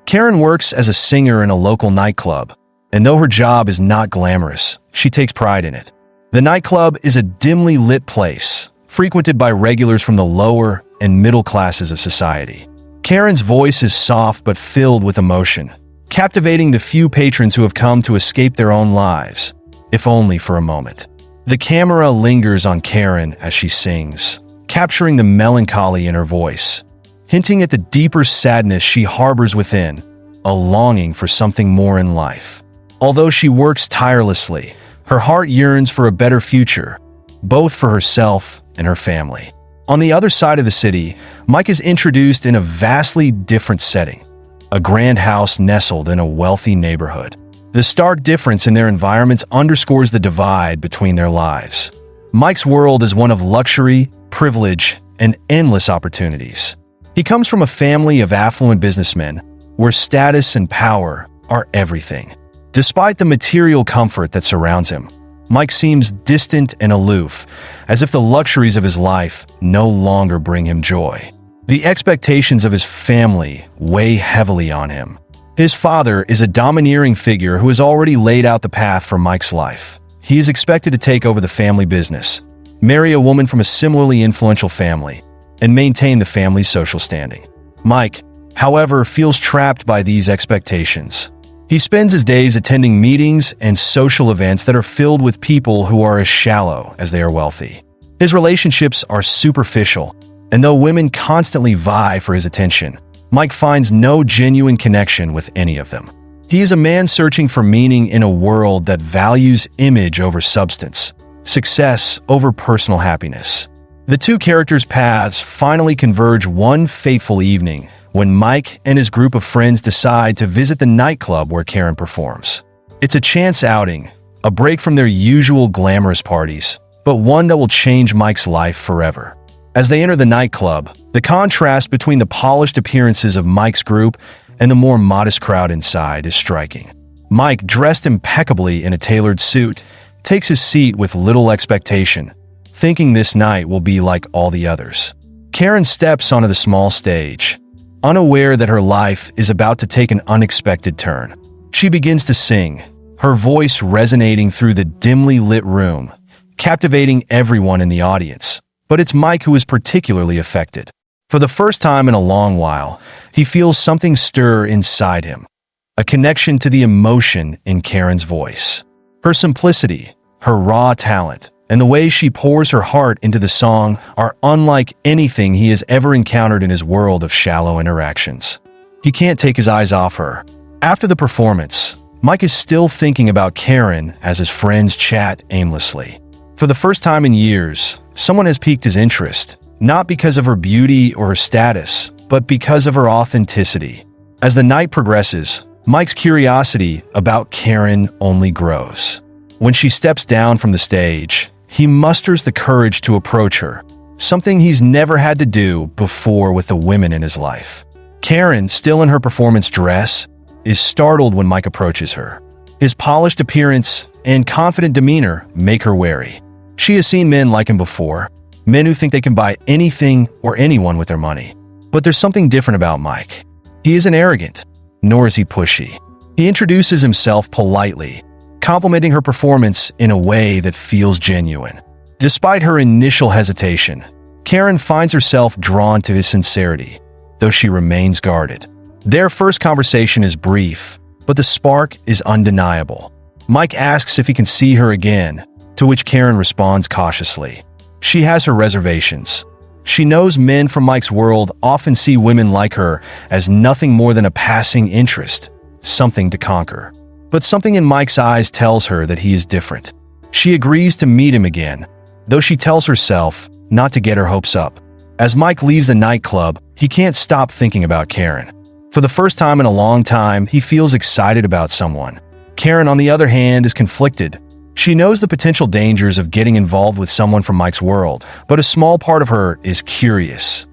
Karen works as a singer in a local nightclub, and though her job is not glamorous, she takes pride in it. The nightclub is a dimly lit place, frequented by regulars from the lower and middle classes of society. Karen's voice is soft but filled with emotion, captivating the few patrons who have come to escape their own lives, if only for a moment. The camera lingers on Karen as she sings, capturing the melancholy in her voice, hinting at the deeper sadness she harbors within, a longing for something more in life. Although she works tirelessly, her heart yearns for a better future, both for herself and her family. On the other side of the city, Mike is introduced in a vastly different setting, a grand house nestled in a wealthy neighborhood. The stark difference in their environments underscores the divide between their lives. Mike's world is one of luxury, privilege, and endless opportunities. He comes from a family of affluent businessmen, where status and power are everything. Despite the material comfort that surrounds him, Mike seems distant and aloof, as if the luxuries of his life no longer bring him joy. The expectations of his family weigh heavily on him. His father is a domineering figure who has already laid out the path for Mike's life. He is expected to take over the family business, marry a woman from a similarly influential family, and maintain the family's social standing. Mike, however, feels trapped by these expectations. He spends his days attending meetings and social events that are filled with people who are as shallow as they are wealthy. His relationships are superficial, and though women constantly vie for his attention, Mike finds no genuine connection with any of them. He is a man searching for meaning in a world that values image over substance, success over personal happiness. The two characters' paths finally converge one fateful evening when Mike and his group of friends decide to visit the nightclub where Karen performs. It's a chance outing, a break from their usual glamorous parties, but one that will change Mike's life forever. As they enter the nightclub, the contrast between the polished appearances of Mike's group and the more modest crowd inside is striking. Mike, dressed impeccably in a tailored suit, takes his seat with little expectation, thinking this night will be like all the others. Karen steps onto the small stage, unaware that her life is about to take an unexpected turn. She begins to sing, her voice resonating through the dimly lit room, captivating everyone in the audience. But it's Mike who is particularly affected. For the first time in a long while, he feels something stir inside him, a connection to the emotion in Karen's voice. Her simplicity, her raw talent, and the way she pours her heart into the song are unlike anything he has ever encountered in his world of shallow interactions. He can't take his eyes off her. After the performance, Mike is still thinking about Karen as his friends chat aimlessly. For the first time in years, someone has piqued his interest, not because of her beauty or her status, but because of her authenticity. As the night progresses, Mike's curiosity about Karen only grows. When she steps down from the stage, he musters the courage to approach her, something he's never had to do before with the women in his life. Karen, still in her performance dress, is startled when Mike approaches her. His polished appearance and confident demeanor make her wary. She has seen men like him before, men who think they can buy anything or anyone with their money. But there's something different about Mike. He isn't arrogant, nor is he pushy. He introduces himself politely, complimenting her performance in a way that feels genuine. Despite her initial hesitation, Karen finds herself drawn to his sincerity, though she remains guarded. Their first conversation is brief, but the spark is undeniable. Mike asks if he can see her again, to which Karen responds cautiously. She has her reservations. She knows men from Mike's world often see women like her as nothing more than a passing interest, something to conquer. But something in Mike's eyes tells her that he is different. She agrees to meet him again, though she tells herself not to get her hopes up. As Mike leaves the nightclub, he can't stop thinking about Karen. For the first time in a long time, he feels excited about someone. Karen, on the other hand, is conflicted. She knows the potential dangers of getting involved with someone from Mike's world, but a small part of her is curious.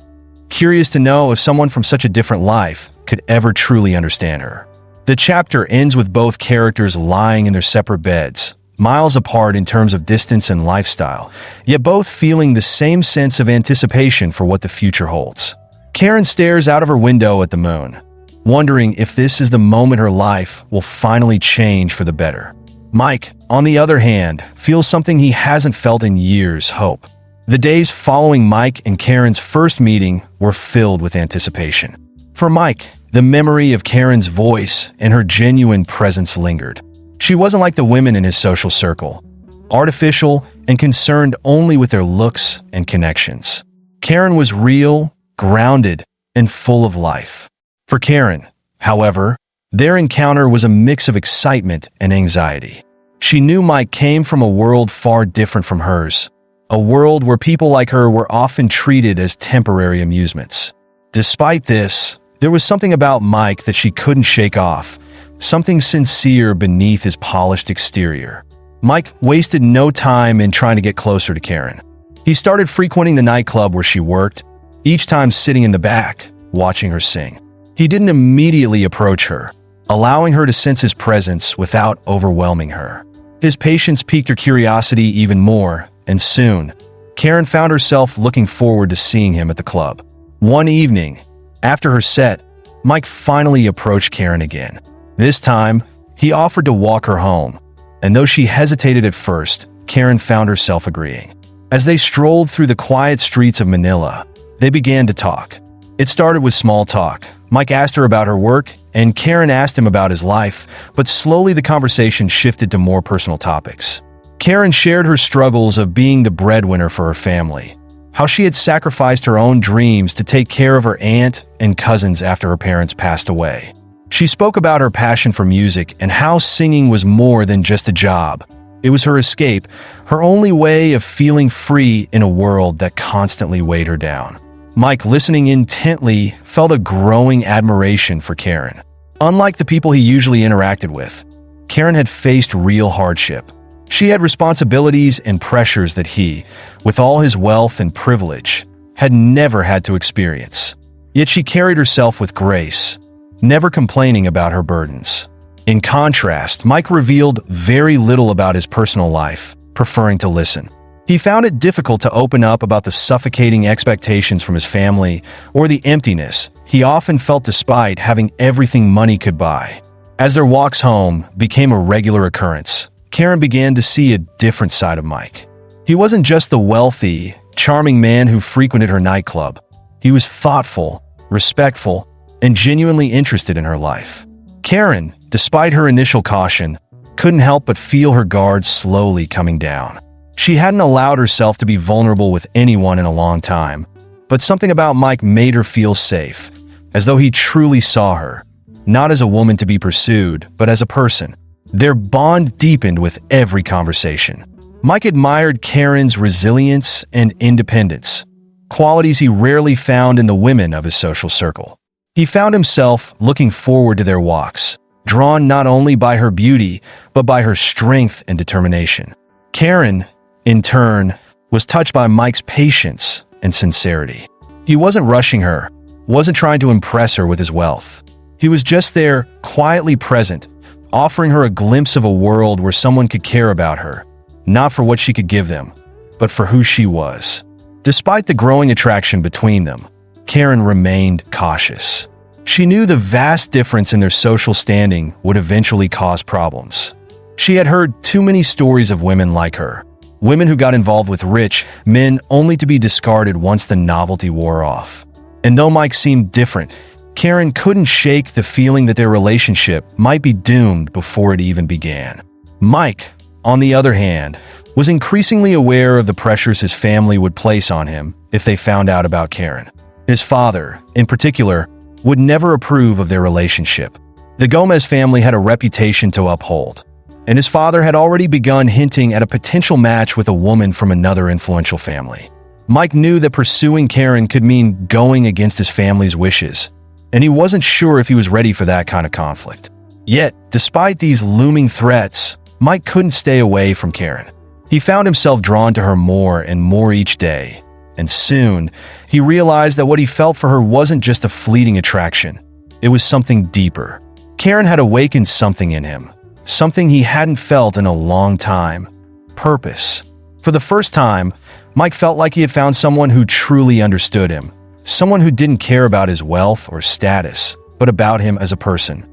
Curious to know if someone from such a different life could ever truly understand her. The chapter ends with both characters lying in their separate beds, miles apart in terms of distance and lifestyle, yet both feeling the same sense of anticipation for what the future holds. Karen stares out of her window at the moon, wondering if this is the moment her life will finally change for the better. Mike, on the other hand, feels something he hasn't felt in years: hope. The days following Mike and Karen's first meeting were filled with anticipation. For Mike, the memory of Karen's voice and her genuine presence lingered. She wasn't like the women in his social circle, artificial and concerned only with their looks and connections. Karen was real, grounded, and full of life. For Karen, however, their encounter was a mix of excitement and anxiety. She knew Mike came from a world far different from hers, a world where people like her were often treated as temporary amusements. Despite this, there was something about Mike that she couldn't shake off, something sincere beneath his polished exterior. Mike wasted no time in trying to get closer to Karen. He started frequenting the nightclub where she worked, each time sitting in the back, watching her sing. He didn't immediately approach her, allowing her to sense his presence without overwhelming her. His patience piqued her curiosity even more, and soon, Karen found herself looking forward to seeing him at the club. One evening, after her set, Mike finally approached Karen again. This time, he offered to walk her home, and though she hesitated at first, Karen found herself agreeing. As they strolled through the quiet streets of Manila, they began to talk. It started with small talk. Mike asked her about her work, and Karen asked him about his life, but slowly the conversation shifted to more personal topics. Karen shared her struggles of being the breadwinner for her family, how she had sacrificed her own dreams to take care of her aunt and cousins after her parents passed away. She spoke about her passion for music and how singing was more than just a job. It was her escape, her only way of feeling free in a world that constantly weighed her down. Mike, listening intently, felt a growing admiration for Karen. Unlike the people he usually interacted with, Karen had faced real hardship. She had responsibilities and pressures that he, with all his wealth and privilege, had never had to experience. Yet she carried herself with grace, never complaining about her burdens. In contrast, Mike revealed very little about his personal life, preferring to listen. He found it difficult to open up about the suffocating expectations from his family or the emptiness he often felt despite having everything money could buy. As their walks home became a regular occurrence, Karen began to see a different side of Mike. He wasn't just the wealthy, charming man who frequented her nightclub. He was thoughtful, respectful, and genuinely interested in her life. Karen, despite her initial caution, couldn't help but feel her guard slowly coming down. She hadn't allowed herself to be vulnerable with anyone in a long time, but something about Mike made her feel safe, as though he truly saw her, not as a woman to be pursued, but as a person. Their bond deepened with every conversation. Mike admired Karen's resilience and independence, qualities he rarely found in the women of his social circle. He found himself looking forward to their walks, drawn not only by her beauty, but by her strength and determination. Karen, in turn, was touched by Mike's patience and sincerity. He wasn't rushing her, wasn't trying to impress her with his wealth. He was just there, quietly present, offering her a glimpse of a world where someone could care about her, not for what she could give them, but for who she was. Despite the growing attraction between them, Karen remained cautious. She knew the vast difference in their social standing would eventually cause problems. She had heard too many stories of women like her, women who got involved with rich men only to be discarded once the novelty wore off. And though Mike seemed different, Karen couldn't shake the feeling that their relationship might be doomed before it even began. Mike, on the other hand, was increasingly aware of the pressures his family would place on him if they found out about Karen. His father, in particular, would never approve of their relationship. The Gomez family had a reputation to uphold, and his father had already begun hinting at a potential match with a woman from another influential family. Mike knew that pursuing Karen could mean going against his family's wishes, and he wasn't sure if he was ready for that kind of conflict. Yet, despite these looming threats, Mike couldn't stay away from Karen. He found himself drawn to her more and more each day, and soon, he realized that what he felt for her wasn't just a fleeting attraction. It was something deeper. Karen had awakened something in him, something he hadn't felt in a long time: purpose. For the first time, Mike felt like he had found someone who truly understood him, someone who didn't care about his wealth or status, but about him as a person.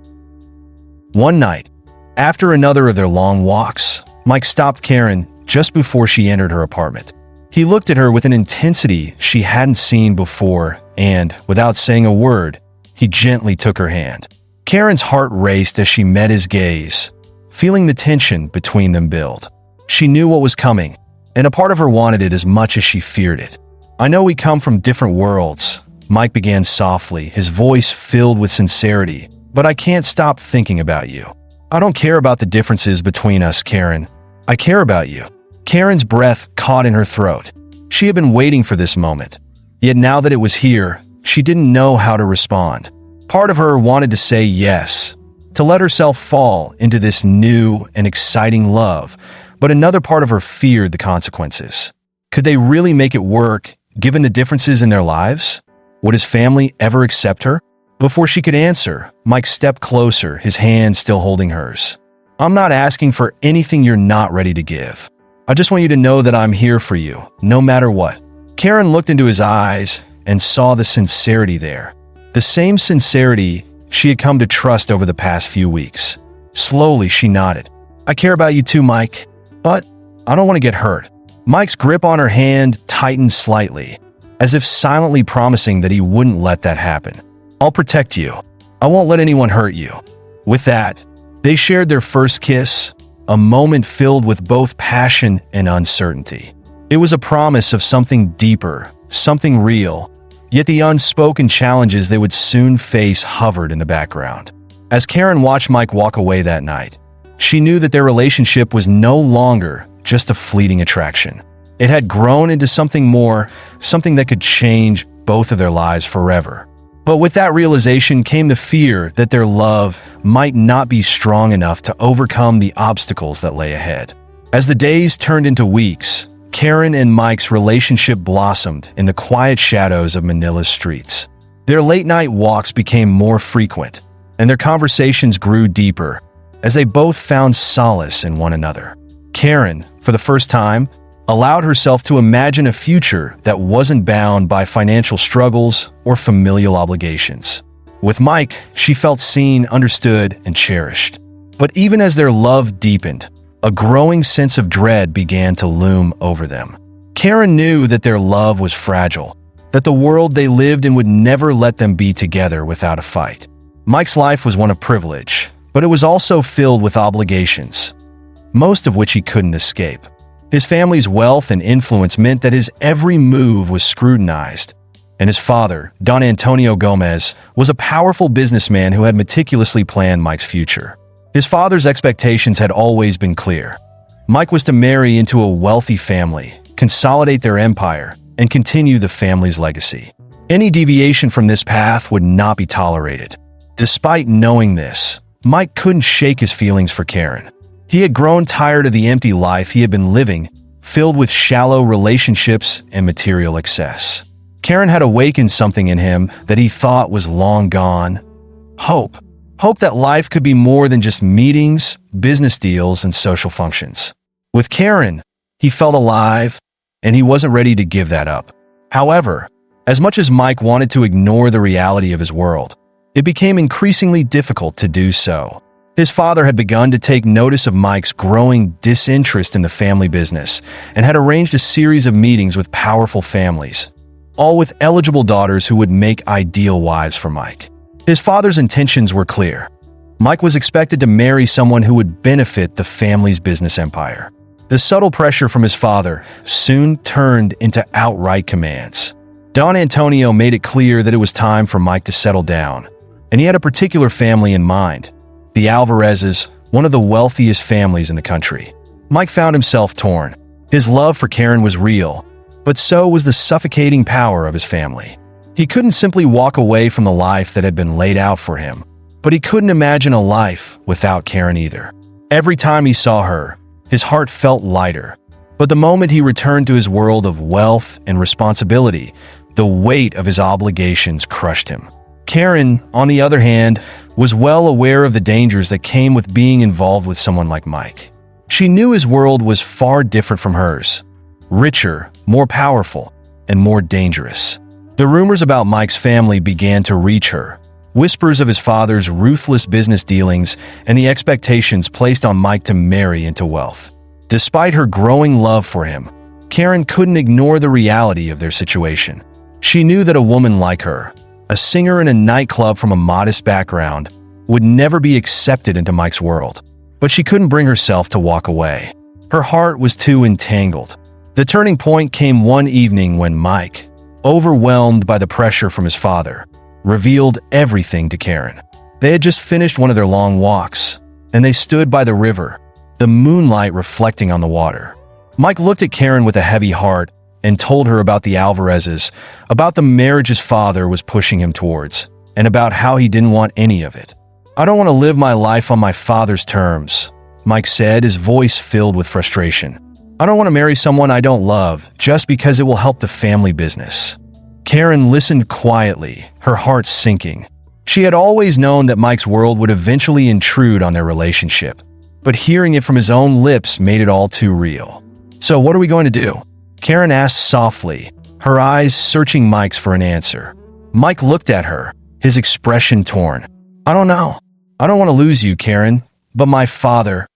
One night, after another of their long walks, Mike stopped Karen just before she entered her apartment. He looked at her with an intensity she hadn't seen before, and, without saying a word, he gently took her hand. Karen's heart raced as she met his gaze, feeling the tension between them build. She knew what was coming, and a part of her wanted it as much as she feared it. "I know we come from different worlds," Mike began softly, his voice filled with sincerity, "but I can't stop thinking about you. I don't care about the differences between us, Karen. I care about you." Karen's breath caught in her throat. She had been waiting for this moment. Yet now that it was here, she didn't know how to respond. Part of her wanted to say yes, to let herself fall into this new and exciting love, but another part of her feared the consequences. Could they really make it work, given the differences in their lives? Would his family ever accept her? Before she could answer, Mike stepped closer, his hand still holding hers. "I'm not asking for anything you're not ready to give. I just want you to know that I'm here for you, no matter what." Karen looked into his eyes and saw the sincerity there. The same sincerity she had come to trust over the past few weeks. Slowly, she nodded. "I care about you too, Mike, but I don't want to get hurt." Mike's grip on her hand tightened slightly, as if silently promising that he wouldn't let that happen. "I'll protect you. I won't let anyone hurt you." With that, they shared their first kiss, a moment filled with both passion and uncertainty. It was a promise of something deeper, something real, yet the unspoken challenges they would soon face hovered in the background. As Karen watched Mike walk away that night, she knew that their relationship was no longer just a fleeting attraction. It had grown into something more, something that could change both of their lives forever. But with that realization came the fear that their love might not be strong enough to overcome the obstacles that lay ahead. As the days turned into weeks, Karen and Mike's relationship blossomed in the quiet shadows of Manila's streets. Their late-night walks became more frequent, and their conversations grew deeper as they both found solace in one another. Karen, for the first time, allowed herself to imagine a future that wasn't bound by financial struggles or familial obligations. With Mike, she felt seen, understood, and cherished. But even as their love deepened, a growing sense of dread began to loom over them. Karen knew that their love was fragile, that the world they lived in would never let them be together without a fight. Mike's life was one of privilege, but it was also filled with obligations, most of which he couldn't escape. His family's wealth and influence meant that his every move was scrutinized, and his father, Don Antonio Gomez, was a powerful businessman who had meticulously planned Mike's future. His father's expectations had always been clear. Mike was to marry into a wealthy family, consolidate their empire, and continue the family's legacy. Any deviation from this path would not be tolerated. Despite knowing this, Mike couldn't shake his feelings for Karen. He had grown tired of the empty life he had been living, filled with shallow relationships and material excess. Karen had awakened something in him that he thought was long gone. Hope. Hope that life could be more than just meetings, business deals, and social functions. With Karen, he felt alive, and he wasn't ready to give that up. However, as much as Mike wanted to ignore the reality of his world, it became increasingly difficult to do so. His father had begun to take notice of Mike's growing disinterest in the family business and had arranged a series of meetings with powerful families, all with eligible daughters who would make ideal wives for Mike. His father's intentions were clear. Mike was expected to marry someone who would benefit the family's business empire. The subtle pressure from his father soon turned into outright commands. Don Antonio made it clear that it was time for Mike to settle down, and he had a particular family in mind. The Alvarezes, one of the wealthiest families in the country. Mike found himself torn. His love for Karen was real, but so was the suffocating power of his family. He couldn't simply walk away from the life that had been laid out for him, but he couldn't imagine a life without Karen either. Every time he saw her, his heart felt lighter. But the moment he returned to his world of wealth and responsibility, the weight of his obligations crushed him. Karen, on the other hand, was well aware of the dangers that came with being involved with someone like Mike. She knew his world was far different from hers, richer, more powerful, and more dangerous. The rumors about Mike's family began to reach her, whispers of his father's ruthless business dealings, and the expectations placed on Mike to marry into wealth. Despite her growing love for him, Karen couldn't ignore the reality of their situation. She knew that a woman like her, a singer in a nightclub from a modest background, would never be accepted into Mike's world. But she couldn't bring herself to walk away. Her heart was too entangled. The turning point came one evening when Mike, overwhelmed by the pressure from his father, revealed everything to Karen. They had just finished one of their long walks, and they stood by the river, the moonlight reflecting on the water. Mike looked at Karen with a heavy heart and told her about the Alvarezes, about the marriage his father was pushing him towards, and about how he didn't want any of it. "I don't want to live my life on my father's terms," Mike said, his voice filled with frustration. "I don't want to marry someone I don't love just because it will help the family business." Karen listened quietly, her heart sinking. She had always known that Mike's world would eventually intrude on their relationship, but hearing it from his own lips made it all too real. "So what are we going to do?" Karen asked softly, her eyes searching Mike's for an answer. Mike looked at her, his expression torn. "I don't know. I don't want to lose you, Karen, but my father,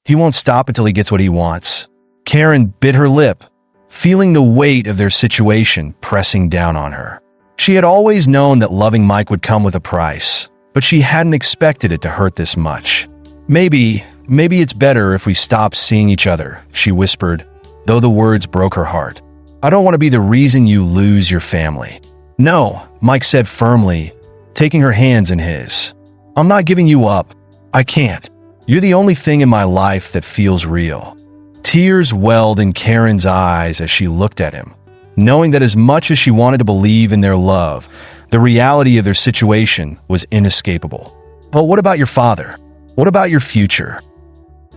he won't stop until he gets what he wants." Karen bit her lip, feeling the weight of their situation pressing down on her. She had always known that loving Mike would come with a price, but she hadn't expected it to hurt this much. Maybe it's better if we stop seeing each other," she whispered, though the words broke her heart. "I don't want to be the reason you lose your family." "No," Mike said firmly, taking her hands in his. "I'm not giving you up. I can't. You're the only thing in my life that feels real." Tears welled in Karen's eyes as she looked at him, knowing that as much as she wanted to believe in their love, the reality of their situation was inescapable. "But what about your father? What about your future?"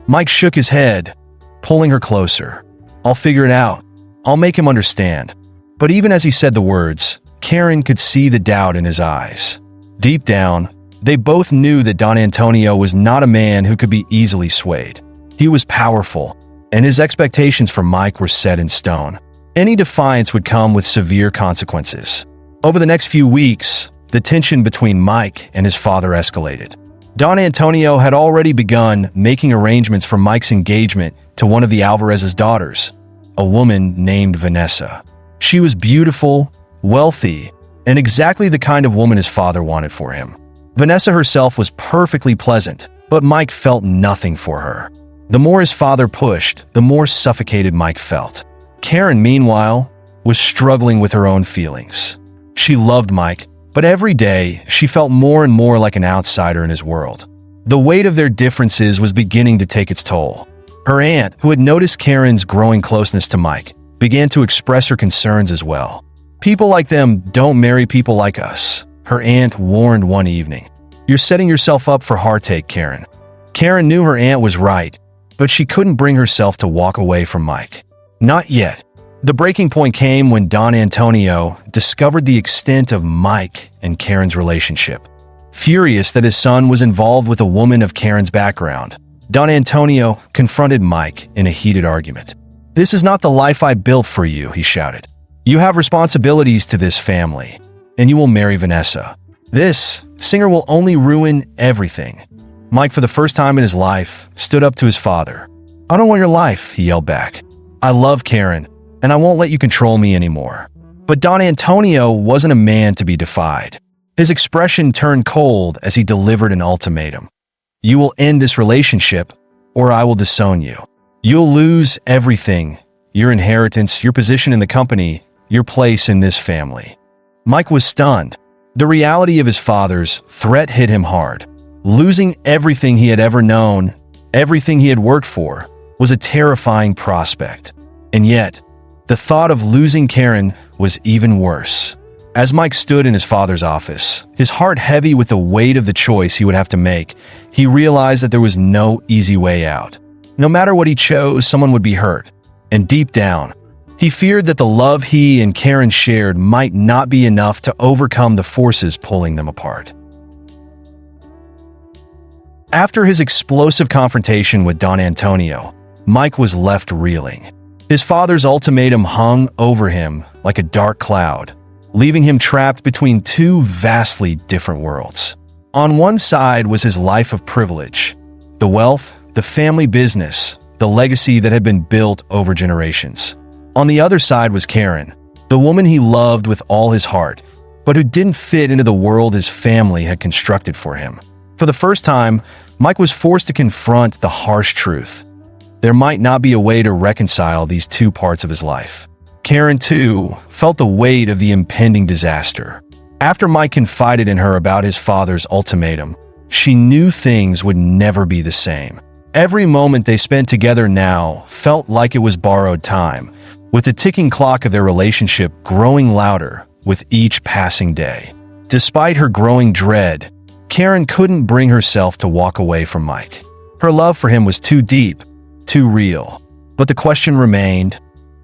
Mike shook his head, pulling her closer. "I'll figure it out. I'll make him understand." But even as he said the words, Karen could see the doubt in his eyes. Deep down, they both knew that Don Antonio was not a man who could be easily swayed. He was powerful, and his expectations for Mike were set in stone. Any defiance would come with severe consequences. Over the next few weeks, the tension between Mike and his father escalated. Don Antonio had already begun making arrangements for Mike's engagement to one of the Alvarez's daughters, a woman named Vanessa. She was beautiful, wealthy, and exactly the kind of woman his father wanted for him. Vanessa herself was perfectly pleasant, but Mike felt nothing for her. The more his father pushed, the more suffocated Mike felt. Karen, meanwhile, was struggling with her own feelings. She loved Mike, but every day she felt more and more like an outsider in his world. The weight of their differences was beginning to take its toll. Her aunt, who had noticed Karen's growing closeness to Mike, began to express her concerns as well. "People like them don't marry people like us," her aunt warned one evening. "You're setting yourself up for heartache, Karen." Karen knew her aunt was right, but she couldn't bring herself to walk away from Mike. Not yet. The breaking point came when Don Antonio discovered the extent of Mike and Karen's relationship. Furious that his son was involved with a woman of Karen's background, Don Antonio confronted Mike in a heated argument. "This is not the life I built for you," he shouted. "You have responsibilities to this family, and you will marry Vanessa. This singer will only ruin everything." Mike, for the first time in his life, stood up to his father. "I don't want your life," he yelled back. "I love Karen, and I won't let you control me anymore." But Don Antonio wasn't a man to be defied. His expression turned cold as he delivered an ultimatum. "You will end this relationship, or I will disown you. You'll lose everything, your inheritance, your position in the company, your place in this family." Mike was stunned. The reality of his father's threat hit him hard. Losing everything he had ever known, everything he had worked for, was a terrifying prospect. And yet, the thought of losing Karen was even worse. As Mike stood in his father's office, his heart heavy with the weight of the choice he would have to make, he realized that there was no easy way out. No matter what he chose, someone would be hurt. And deep down, he feared that the love he and Karen shared might not be enough to overcome the forces pulling them apart. After his explosive confrontation with Don Antonio, Mike was left reeling. His father's ultimatum hung over him like a dark cloud, leaving him trapped between two vastly different worlds. On one side was his life of privilege, the wealth, the family business, the legacy that had been built over generations. On the other side was Karen, the woman he loved with all his heart, but who didn't fit into the world his family had constructed for him. For the first time, Mike was forced to confront the harsh truth. There might not be a way to reconcile these two parts of his life. Karen, too, felt the weight of the impending disaster. After Mike confided in her about his father's ultimatum, she knew things would never be the same. Every moment they spent together now felt like it was borrowed time, with the ticking clock of their relationship growing louder with each passing day. Despite her growing dread, Karen couldn't bring herself to walk away from Mike. Her love for him was too deep, too real. But the question remained,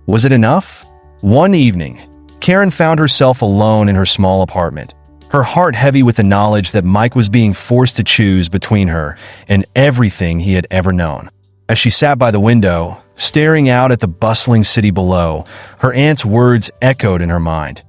was it enough? One evening, Karen found herself alone in her small apartment, her heart heavy with the knowledge that Mike was being forced to choose between her and everything he had ever known. As she sat by the window, staring out at the bustling city below, her aunt's words echoed in her mind.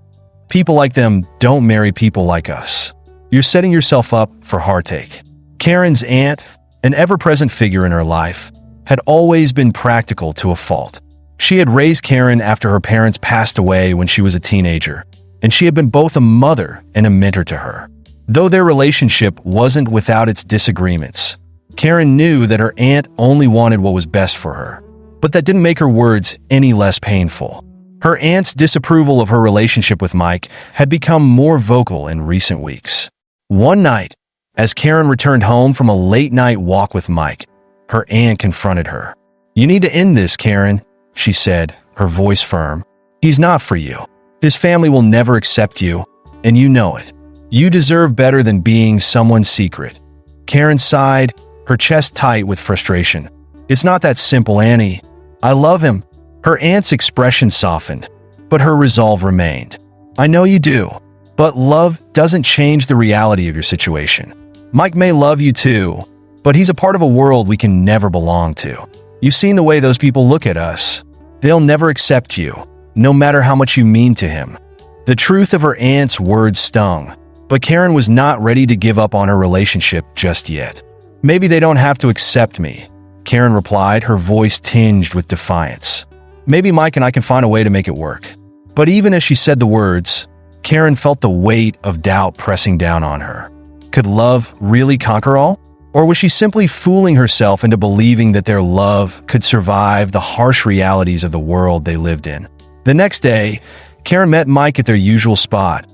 People like them don't marry people like us. You're setting yourself up for heartache. Karen's aunt, an ever-present figure in her life, had always been practical to a fault. She had raised Karen after her parents passed away when she was a teenager, and she had been both a mother and a mentor to her. Though their relationship wasn't without its disagreements, Karen knew that her aunt only wanted what was best for her. But that didn't make her words any less painful. Her aunt's disapproval of her relationship with Mike had become more vocal in recent weeks. One night, as Karen returned home from a late-night walk with Mike, her aunt confronted her. "You need to end this, Karen," she said, her voice firm. "He's not for you. His family will never accept you, and you know it. You deserve better than being someone's secret." Karen sighed, her chest tight with frustration. "It's not that simple, Annie. I love him." Her aunt's expression softened, but her resolve remained. "I know you do, but love doesn't change the reality of your situation. Mike may love you too, but he's a part of a world we can never belong to. You've seen the way those people look at us. They'll never accept you, no matter how much you mean to him." The truth of her aunt's words stung, but Karen was not ready to give up on her relationship just yet. "Maybe they don't have to accept me," Karen replied, her voice tinged with defiance. "Maybe Mike and I can find a way to make it work." But even as she said the words, Karen felt the weight of doubt pressing down on her. Could love really conquer all? Or was she simply fooling herself into believing that their love could survive the harsh realities of the world they lived in? The next day, Karen met Mike at their usual spot,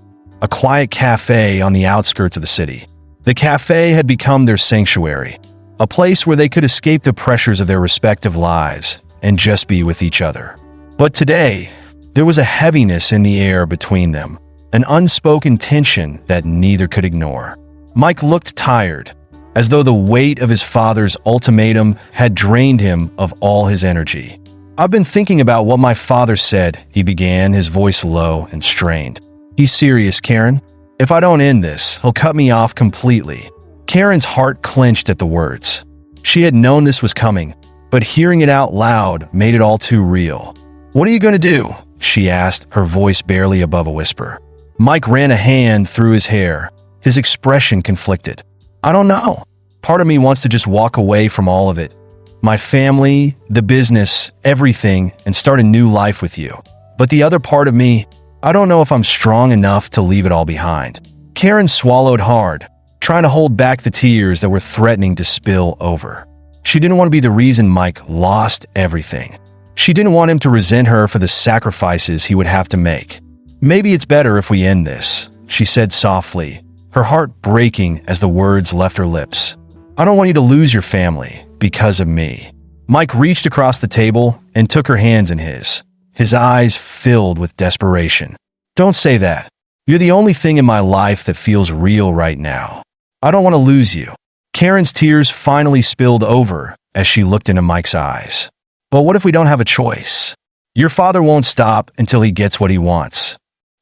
a quiet cafe on the outskirts of the city. The cafe had become their sanctuary, a place where they could escape the pressures of their respective lives and just be with each other. But today, there was a heaviness in the air between them, an unspoken tension that neither could ignore. Mike looked tired, as though the weight of his father's ultimatum had drained him of all his energy. "I've been thinking about what my father said," he began, his voice low and strained. "He's serious, Karen. If I don't end this, he'll cut me off completely." Karen's heart clenched at the words. She had known this was coming, but hearing it out loud made it all too real. "What are you going to do?" she asked, her voice barely above a whisper. Mike ran a hand through his hair, his expression conflicted. "I don't know. Part of me wants to just walk away from all of it. My family, the business, everything, and start a new life with you. But the other part of me, I don't know if I'm strong enough to leave it all behind." Karen swallowed hard, trying to hold back the tears that were threatening to spill over. She didn't want to be the reason Mike lost everything. She didn't want him to resent her for the sacrifices he would have to make. "Maybe it's better if we end this," she said softly, her heart breaking as the words left her lips. "I don't want you to lose your family because of me." Mike reached across the table and took her hands in his eyes filled with desperation. "Don't say that. You're the only thing in my life that feels real right now. I don't want to lose you." Karen's tears finally spilled over as she looked into Mike's eyes. "But what if we don't have a choice? Your father won't stop until he gets what he wants."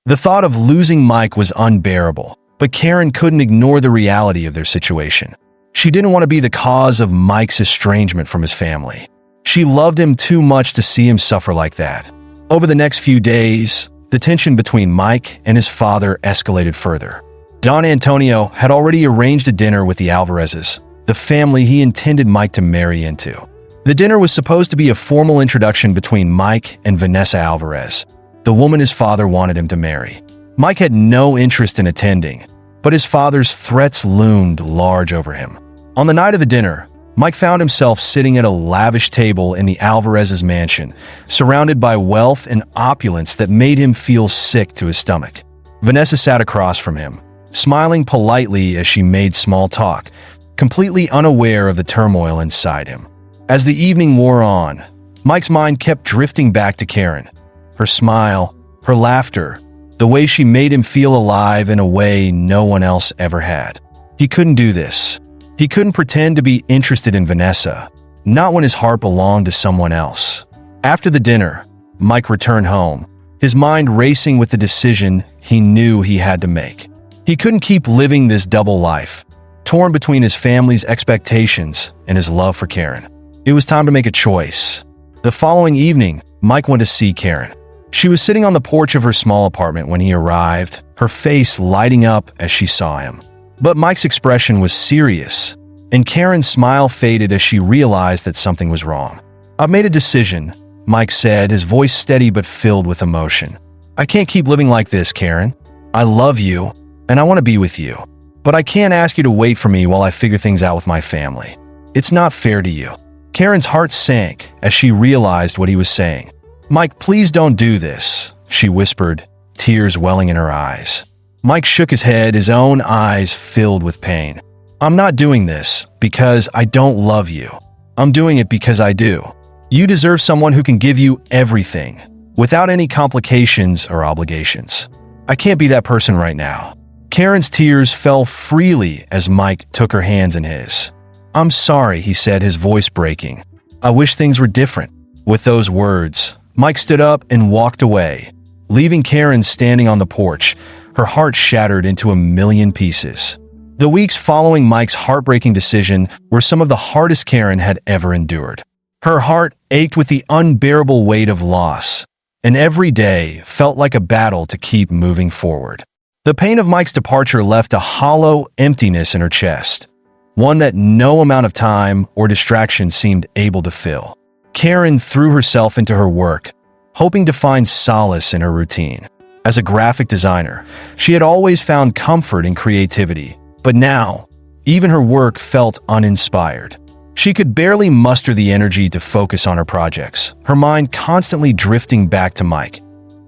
The thought of losing Mike was unbearable, but Karen couldn't ignore the reality of their situation. She didn't want to be the cause of Mike's estrangement from his family. She loved him too much to see him suffer like that. Over the next few days, The tension between Mike and his father escalated further. Don Antonio had already arranged a dinner with the Alvarezes, the family he intended Mike to marry into. The dinner was supposed to be a formal introduction between Mike and Vanessa Alvarez, the woman his father wanted him to marry. Mike had no interest in attending, but his father's threats loomed large over him. On the night of the dinner, Mike found himself sitting at a lavish table in the Alvarez's mansion, surrounded by wealth and opulence that made him feel sick to his stomach. Vanessa sat across from him, smiling politely as she made small talk, completely unaware of the turmoil inside him. As the evening wore on, Mike's mind kept drifting back to Karen. Her smile, her laughter, the way she made him feel alive in a way no one else ever had. He couldn't do this. He couldn't pretend to be interested in Vanessa, not when his heart belonged to someone else. After the dinner, Mike returned home, his mind racing with the decision he knew he had to make. He couldn't keep living this double life, torn between his family's expectations and his love for Karen. It was time to make a choice. The following evening, Mike went to see Karen. She was sitting on the porch of her small apartment when he arrived, her face lighting up as she saw him. But Mike's expression was serious, and Karen's smile faded as she realized that something was wrong. "I've made a decision," Mike said, his voice steady but filled with emotion. "I can't keep living like this, Karen. I love you, and I want to be with you. But I can't ask you to wait for me while I figure things out with my family. It's not fair to you." Karen's heart sank as she realized what he was saying. "Mike, please don't do this," she whispered, tears welling in her eyes. Mike shook his head, his own eyes filled with pain. "I'm not doing this because I don't love you. I'm doing it because I do. You deserve someone who can give you everything, without any complications or obligations. I can't be that person right now." Karen's tears fell freely as Mike took her hands in his. "I'm sorry," he said, his voice breaking. "I wish things were different." With those words, Mike stood up and walked away, leaving Karen standing on the porch, her heart shattered into a million pieces. The weeks following Mike's heartbreaking decision were some of the hardest Karen had ever endured. Her heart ached with the unbearable weight of loss, and every day felt like a battle to keep moving forward. The pain of Mike's departure left a hollow emptiness in her chest, one that no amount of time or distraction seemed able to fill. Karen threw herself into her work, hoping to find solace in her routine. As a graphic designer, she had always found comfort in creativity, but now, even her work felt uninspired. She could barely muster the energy to focus on her projects, her mind constantly drifting back to Mike,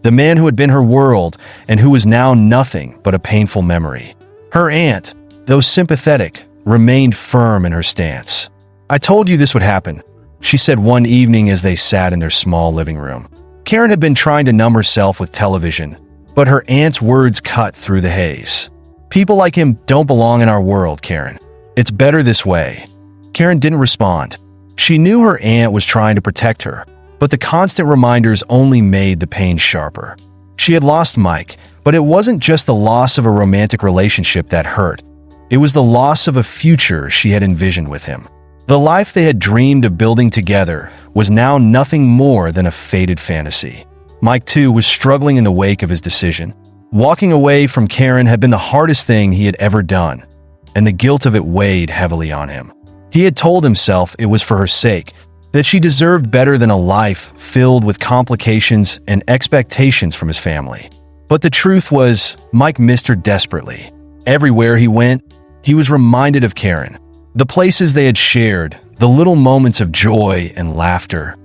the man who had been her world and who was now nothing but a painful memory. Her aunt, though sympathetic, remained firm in her stance. "I told you this would happen," she said one evening as they sat in their small living room. Karen had been trying to numb herself with television, but her aunt's words cut through the haze. "People like him don't belong in our world, Karen. It's better this way." Karen didn't respond. She knew her aunt was trying to protect her, but the constant reminders only made the pain sharper. She had lost Mike, but it wasn't just the loss of a romantic relationship that hurt. It was the loss of a future she had envisioned with him. The life they had dreamed of building together was now nothing more than a faded fantasy. Mike, too, was struggling in the wake of his decision. Walking away from Karen had been the hardest thing he had ever done, and the guilt of it weighed heavily on him. He had told himself it was for her sake, that she deserved better than a life filled with complications and expectations from his family. But the truth was, Mike missed her desperately. Everywhere he went, he was reminded of Karen. The places they had shared, the little moments of joy and laughter,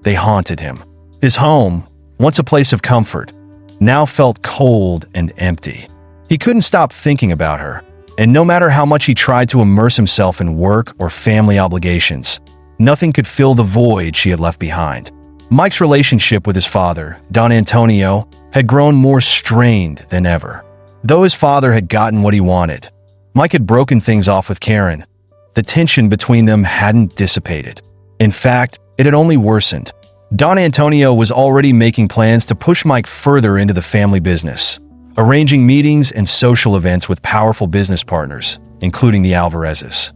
they haunted him. His home, once a place of comfort, now felt cold and empty. He couldn't stop thinking about her, and no matter how much he tried to immerse himself in work or family obligations, nothing could fill the void she had left behind. Mike's relationship with his father, Don Antonio, had grown more strained than ever. Though his father had gotten what he wanted, Mike had broken things off with Karen. The tension between them hadn't dissipated. In fact, it had only worsened. Don Antonio was already making plans to push Mike further into the family business, arranging meetings and social events with powerful business partners, including the Alvarezes.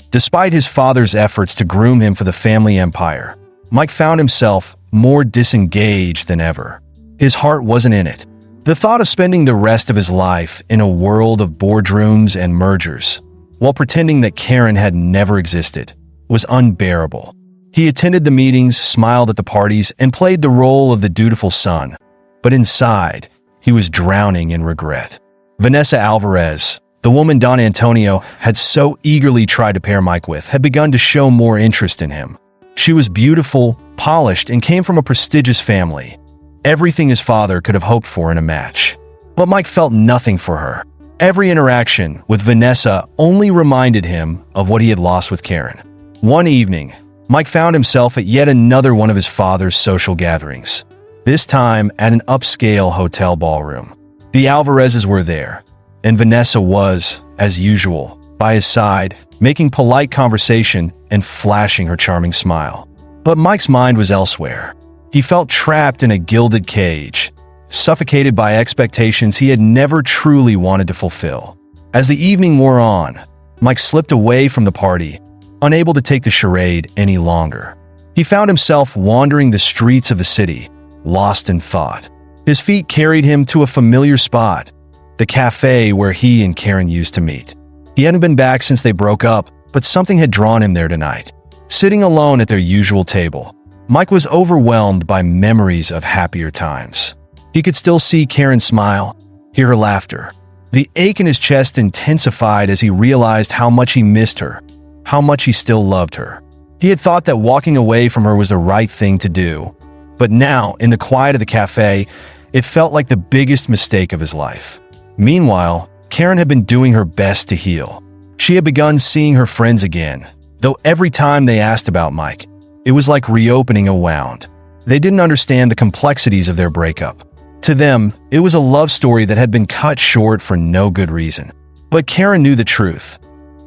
Despite his father's efforts to groom him for the family empire, Mike found himself more disengaged than ever. His heart wasn't in it. The thought of spending the rest of his life in a world of boardrooms and mergers, while pretending that Karen had never existed, was unbearable. He attended the meetings, smiled at the parties, and played the role of the dutiful son. But inside, he was drowning in regret. Vanessa Alvarez, the woman Don Antonio had so eagerly tried to pair Mike with, had begun to show more interest in him. She was beautiful, polished, and came from a prestigious family. Everything his father could have hoped for in a match. But Mike felt nothing for her. Every interaction with Vanessa only reminded him of what he had lost with Karen. One evening, Mike found himself at yet another one of his father's social gatherings, this time at an upscale hotel ballroom. The Alvarezes were there, and Vanessa was, as usual, by his side, making polite conversation and flashing her charming smile. But Mike's mind was elsewhere. He felt trapped in a gilded cage, suffocated by expectations he had never truly wanted to fulfill. As the evening wore on, Mike slipped away from the party, unable to take the charade any longer. He found himself wandering the streets of the city, lost in thought. His feet carried him to a familiar spot, the cafe where he and Karen used to meet. He hadn't been back since they broke up, but something had drawn him there tonight. Sitting alone at their usual table, Mike was overwhelmed by memories of happier times. He could still see Karen smile, hear her laughter. The ache in his chest intensified as he realized how much he missed her, how much he still loved her. He had thought that walking away from her was the right thing to do, but now, in the quiet of the cafe, it felt like the biggest mistake of his life. Meanwhile, Karen had been doing her best to heal. She had begun seeing her friends again, though every time they asked about Mike, it was like reopening a wound. They didn't understand the complexities of their breakup. To them, it was a love story that had been cut short for no good reason. But Karen knew the truth.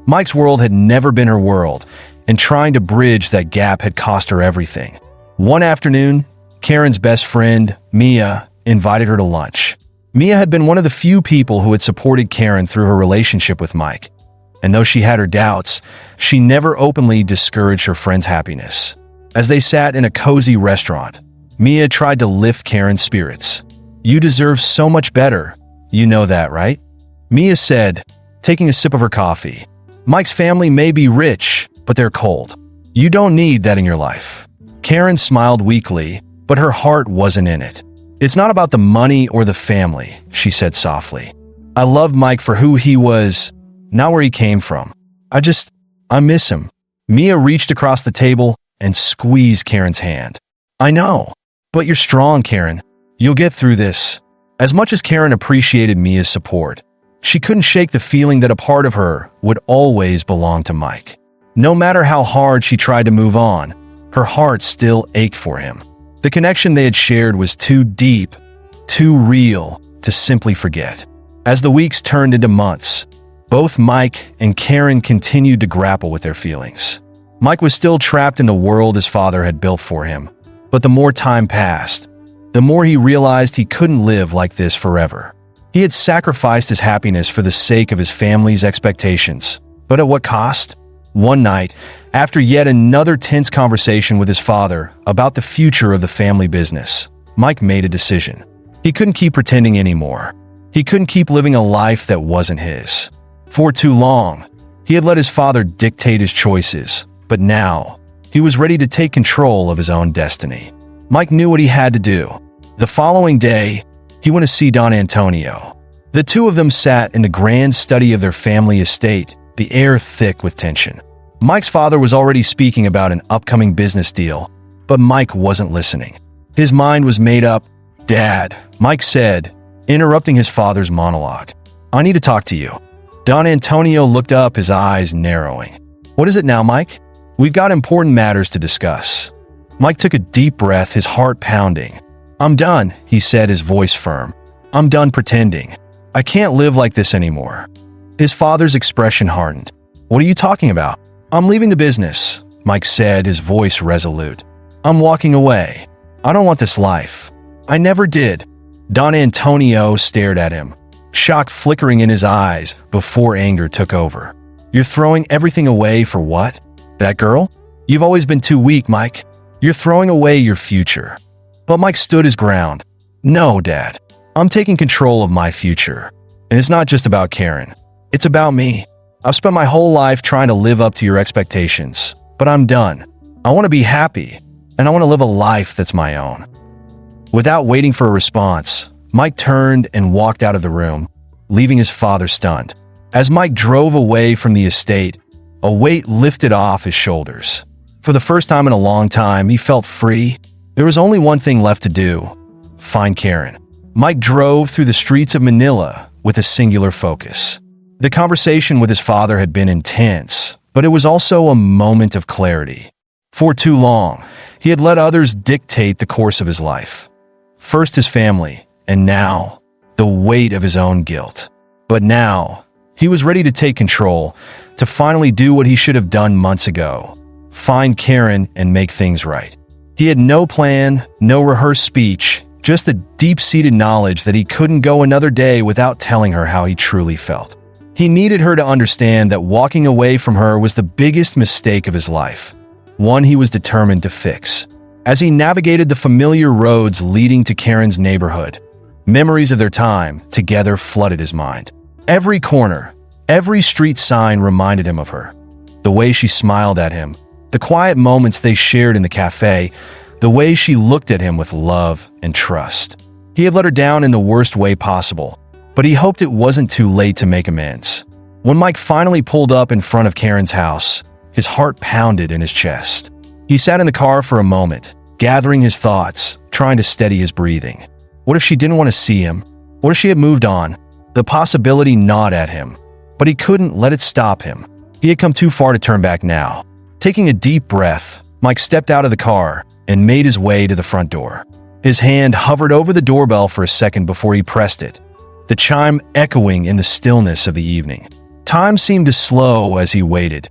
Mike's world had never been her world, and trying to bridge that gap had cost her everything. One afternoon, Karen's best friend, Mia, invited her to lunch. Mia had been one of the few people who had supported Karen through her relationship with Mike. And though she had her doubts, she never openly discouraged her friend's happiness. As they sat in a cozy restaurant, Mia tried to lift Karen's spirits. "You deserve so much better. You know that, right?" Mia said, taking a sip of her coffee. "Mike's family may be rich, but they're cold. You don't need that in your life." Karen smiled weakly, but her heart wasn't in it. "It's not about the money or the family," she said softly. "I loved Mike for who he was, not where he came from. I miss him." Mia reached across the table and squeezed Karen's hand. "I know, but you're strong, Karen. You'll get through this." As much as Karen appreciated Mia's support, she couldn't shake the feeling that a part of her would always belong to Mike. No matter how hard she tried to move on, her heart still ached for him. The connection they had shared was too deep, too real to simply forget. As the weeks turned into months, both Mike and Karen continued to grapple with their feelings. Mike was still trapped in the world his father had built for him, but the more time passed, the more he realized he couldn't live like this forever. He had sacrificed his happiness for the sake of his family's expectations, but at what cost? One night, after yet another tense conversation with his father about the future of the family business, Mike made a decision. He couldn't keep pretending anymore. He couldn't keep living a life that wasn't his. For too long, he had let his father dictate his choices, but now, he was ready to take control of his own destiny. Mike knew what he had to do. The following day, he went to see Don Antonio. The two of them sat in the grand study of their family estate, the air thick with tension. Mike's father was already speaking about an upcoming business deal, but Mike wasn't listening. His mind was made up. "Dad," Mike said, interrupting his father's monologue, "I need to talk to you." Don Antonio looked up, his eyes narrowing. "What is it now, Mike?" "We've got important matters to discuss." Mike took a deep breath, his heart pounding. "I'm done," he said, his voice firm. "I'm done pretending. I can't live like this anymore." His father's expression hardened. "What are you talking about?" "I'm leaving the business," Mike said, his voice resolute. "I'm walking away. I don't want this life. I never did." Don Antonio stared at him, shock flickering in his eyes before anger took over. "You're throwing everything away for what? That girl? You've always been too weak, Mike. You're throwing away your future." But Mike stood his ground. No, Dad. I'm taking control of my future. And it's not just about Karen. It's about me. I've spent my whole life trying to live up to your expectations, but I'm done. I want to be happy, and I want to live a life that's my own." Without waiting for a response, Mike turned and walked out of the room, leaving his father stunned. As Mike drove away from the estate, a weight lifted off his shoulders. For the first time in a long time, he felt free. There was only one thing left to do: find Karen. Mike drove through the streets of Manila with a singular focus. The conversation with his father had been intense, but it was also a moment of clarity. For too long, he had let others dictate the course of his life. First his family, and now, the weight of his own guilt. But now, he was ready to take control, to finally do what he should have done months ago: find Karen and make things right. He had no plan, no rehearsed speech, just the deep-seated knowledge that he couldn't go another day without telling her how he truly felt. He needed her to understand that walking away from her was the biggest mistake of his life, one he was determined to fix. As he navigated the familiar roads leading to Karen's neighborhood, memories of their time together flooded his mind. Every corner, every street sign reminded him of her. The way she smiled at him, the quiet moments they shared in the cafe, the way she looked at him with love and trust. He had let her down in the worst way possible, but he hoped it wasn't too late to make amends. When Mike finally pulled up in front of Karen's house, his heart pounded in his chest. He sat in the car for a moment, gathering his thoughts, trying to steady his breathing. What if she didn't want to see him? What if she had moved on? The possibility gnawed at him, but he couldn't let it stop him. He had come too far to turn back now. Taking a deep breath, Mike stepped out of the car and made his way to the front door. His hand hovered over the doorbell for a second before he pressed it, the chime echoing in the stillness of the evening. Time seemed to slow as he waited,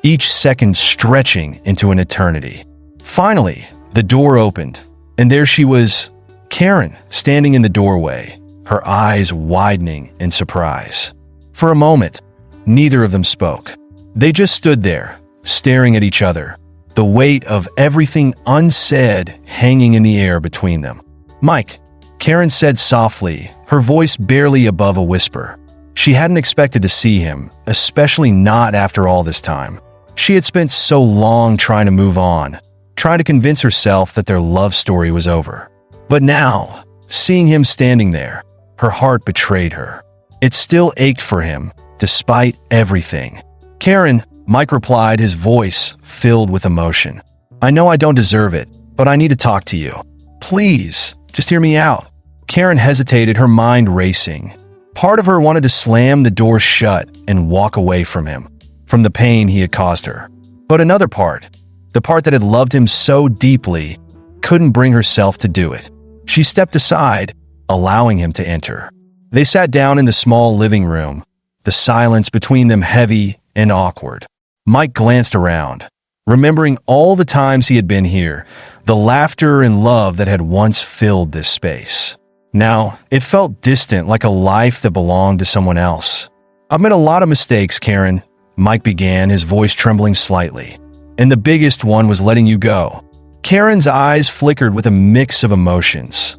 each second stretching into an eternity. Finally, the door opened, and there she was, Karen, standing in the doorway, her eyes widening in surprise. For a moment, neither of them spoke. They just stood there, staring at each other, the weight of everything unsaid hanging in the air between them. "Mike," Karen said softly, her voice barely above a whisper. She hadn't expected to see him, especially not after all this time. She had spent so long trying to move on, trying to convince herself that their love story was over. But now, seeing him standing there, her heart betrayed her. It still ached for him, despite everything. "Karen," Mike replied, his voice filled with emotion. "I know I don't deserve it, but I need to talk to you. Please, just hear me out." Karen hesitated, her mind racing. Part of her wanted to slam the door shut and walk away from him, from the pain he had caused her. But another part, the part that had loved him so deeply, couldn't bring herself to do it. She stepped aside, allowing him to enter. They sat down in the small living room, the silence between them heavy and awkward. Mike glanced around, remembering all the times he had been here, the laughter and love that had once filled this space. Now, it felt distant, like a life that belonged to someone else. "I've made a lot of mistakes, Karen," Mike began, his voice trembling slightly. "And the biggest one was letting you go." Karen's eyes flickered with a mix of emotions: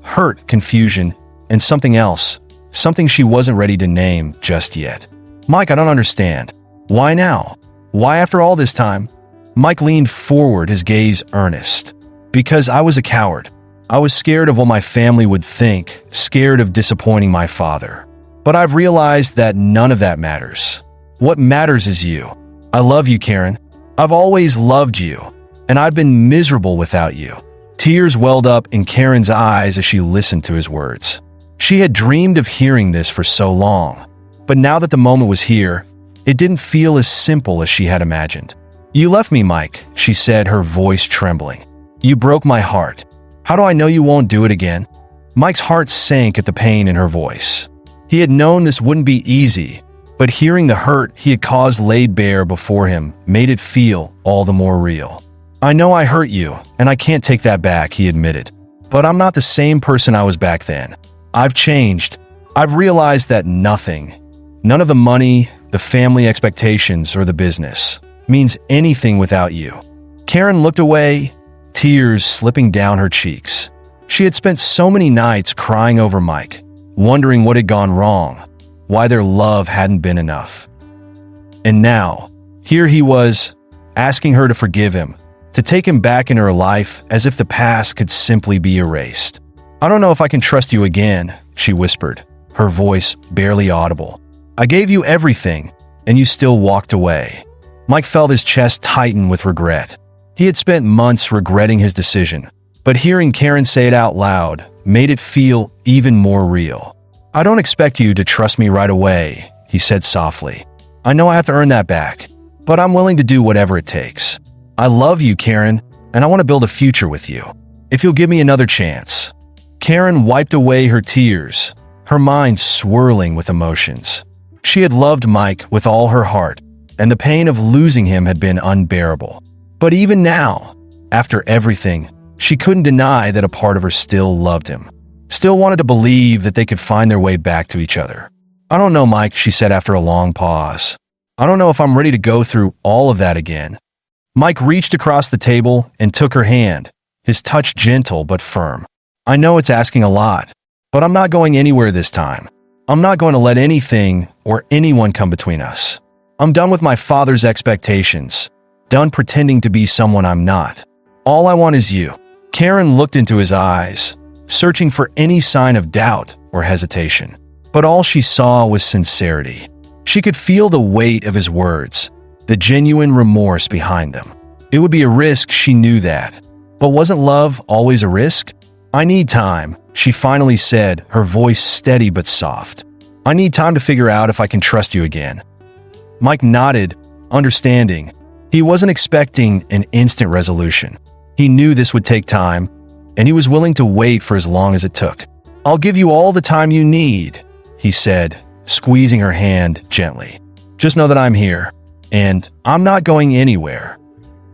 hurt, confusion, and something else, something she wasn't ready to name just yet. "Mike, I don't understand. Why now? Why after all this time?" Mike leaned forward, his gaze earnest. "Because I was a coward. I was scared of what my family would think, scared of disappointing my father. But I've realized that none of that matters. What matters is you. I love you, Karen. I've always loved you, and I've been miserable without you." Tears welled up in Karen's eyes as she listened to his words. She had dreamed of hearing this for so long, but now that the moment was here, it didn't feel as simple as she had imagined. "You left me, Mike," she said, her voice trembling. "You broke my heart. How do I know you won't do it again?" Mike's heart sank at the pain in her voice. He had known this wouldn't be easy, but hearing the hurt he had caused laid bare before him made it feel all the more real. "I know I hurt you, and I can't take that back," he admitted. "But I'm not the same person I was back then. I've changed. I've realized that none of the money, the family expectations, or the business means anything without you." Karen looked away, tears slipping down her cheeks. She had spent so many nights crying over Mike, wondering what had gone wrong, why their love hadn't been enough. And now, here he was, asking her to forgive him, to take him back in her life as if the past could simply be erased. "I don't know if I can trust you again," she whispered, her voice barely audible. "I gave you everything, and you still walked away." Mike felt his chest tighten with regret. He had spent months regretting his decision, but hearing Karen say it out loud made it feel even more real. "I don't expect you to trust me right away," he said softly. "I know I have to earn that back, but I'm willing to do whatever it takes. I love you, Karen, and I want to build a future with you. If you'll give me another chance." Karen wiped away her tears, her mind swirling with emotions. She had loved Mike with all her heart, and the pain of losing him had been unbearable. But even now, after everything, she couldn't deny that a part of her still loved him, still wanted to believe that they could find their way back to each other. "I don't know, Mike," she said after a long pause. "I don't know if I'm ready to go through all of that again." Mike reached across the table and took her hand, his touch gentle but firm. "I know it's asking a lot, but I'm not going anywhere this time. I'm not going to let anything or anyone come between us. I'm done with my father's expectations, done pretending to be someone I'm not. All I want is you." Karen looked into his eyes, searching for any sign of doubt or hesitation. But all she saw was sincerity. She could feel the weight of his words, the genuine remorse behind them. It would be a risk, she knew that. But wasn't love always a risk? "I need time," she finally said, her voice steady but soft. "I need time to figure out if I can trust you again." Mike nodded, understanding. He wasn't expecting an instant resolution. He knew this would take time, and he was willing to wait for as long as it took. "I'll give you all the time you need," he said, squeezing her hand gently. "Just know that I'm here, and I'm not going anywhere."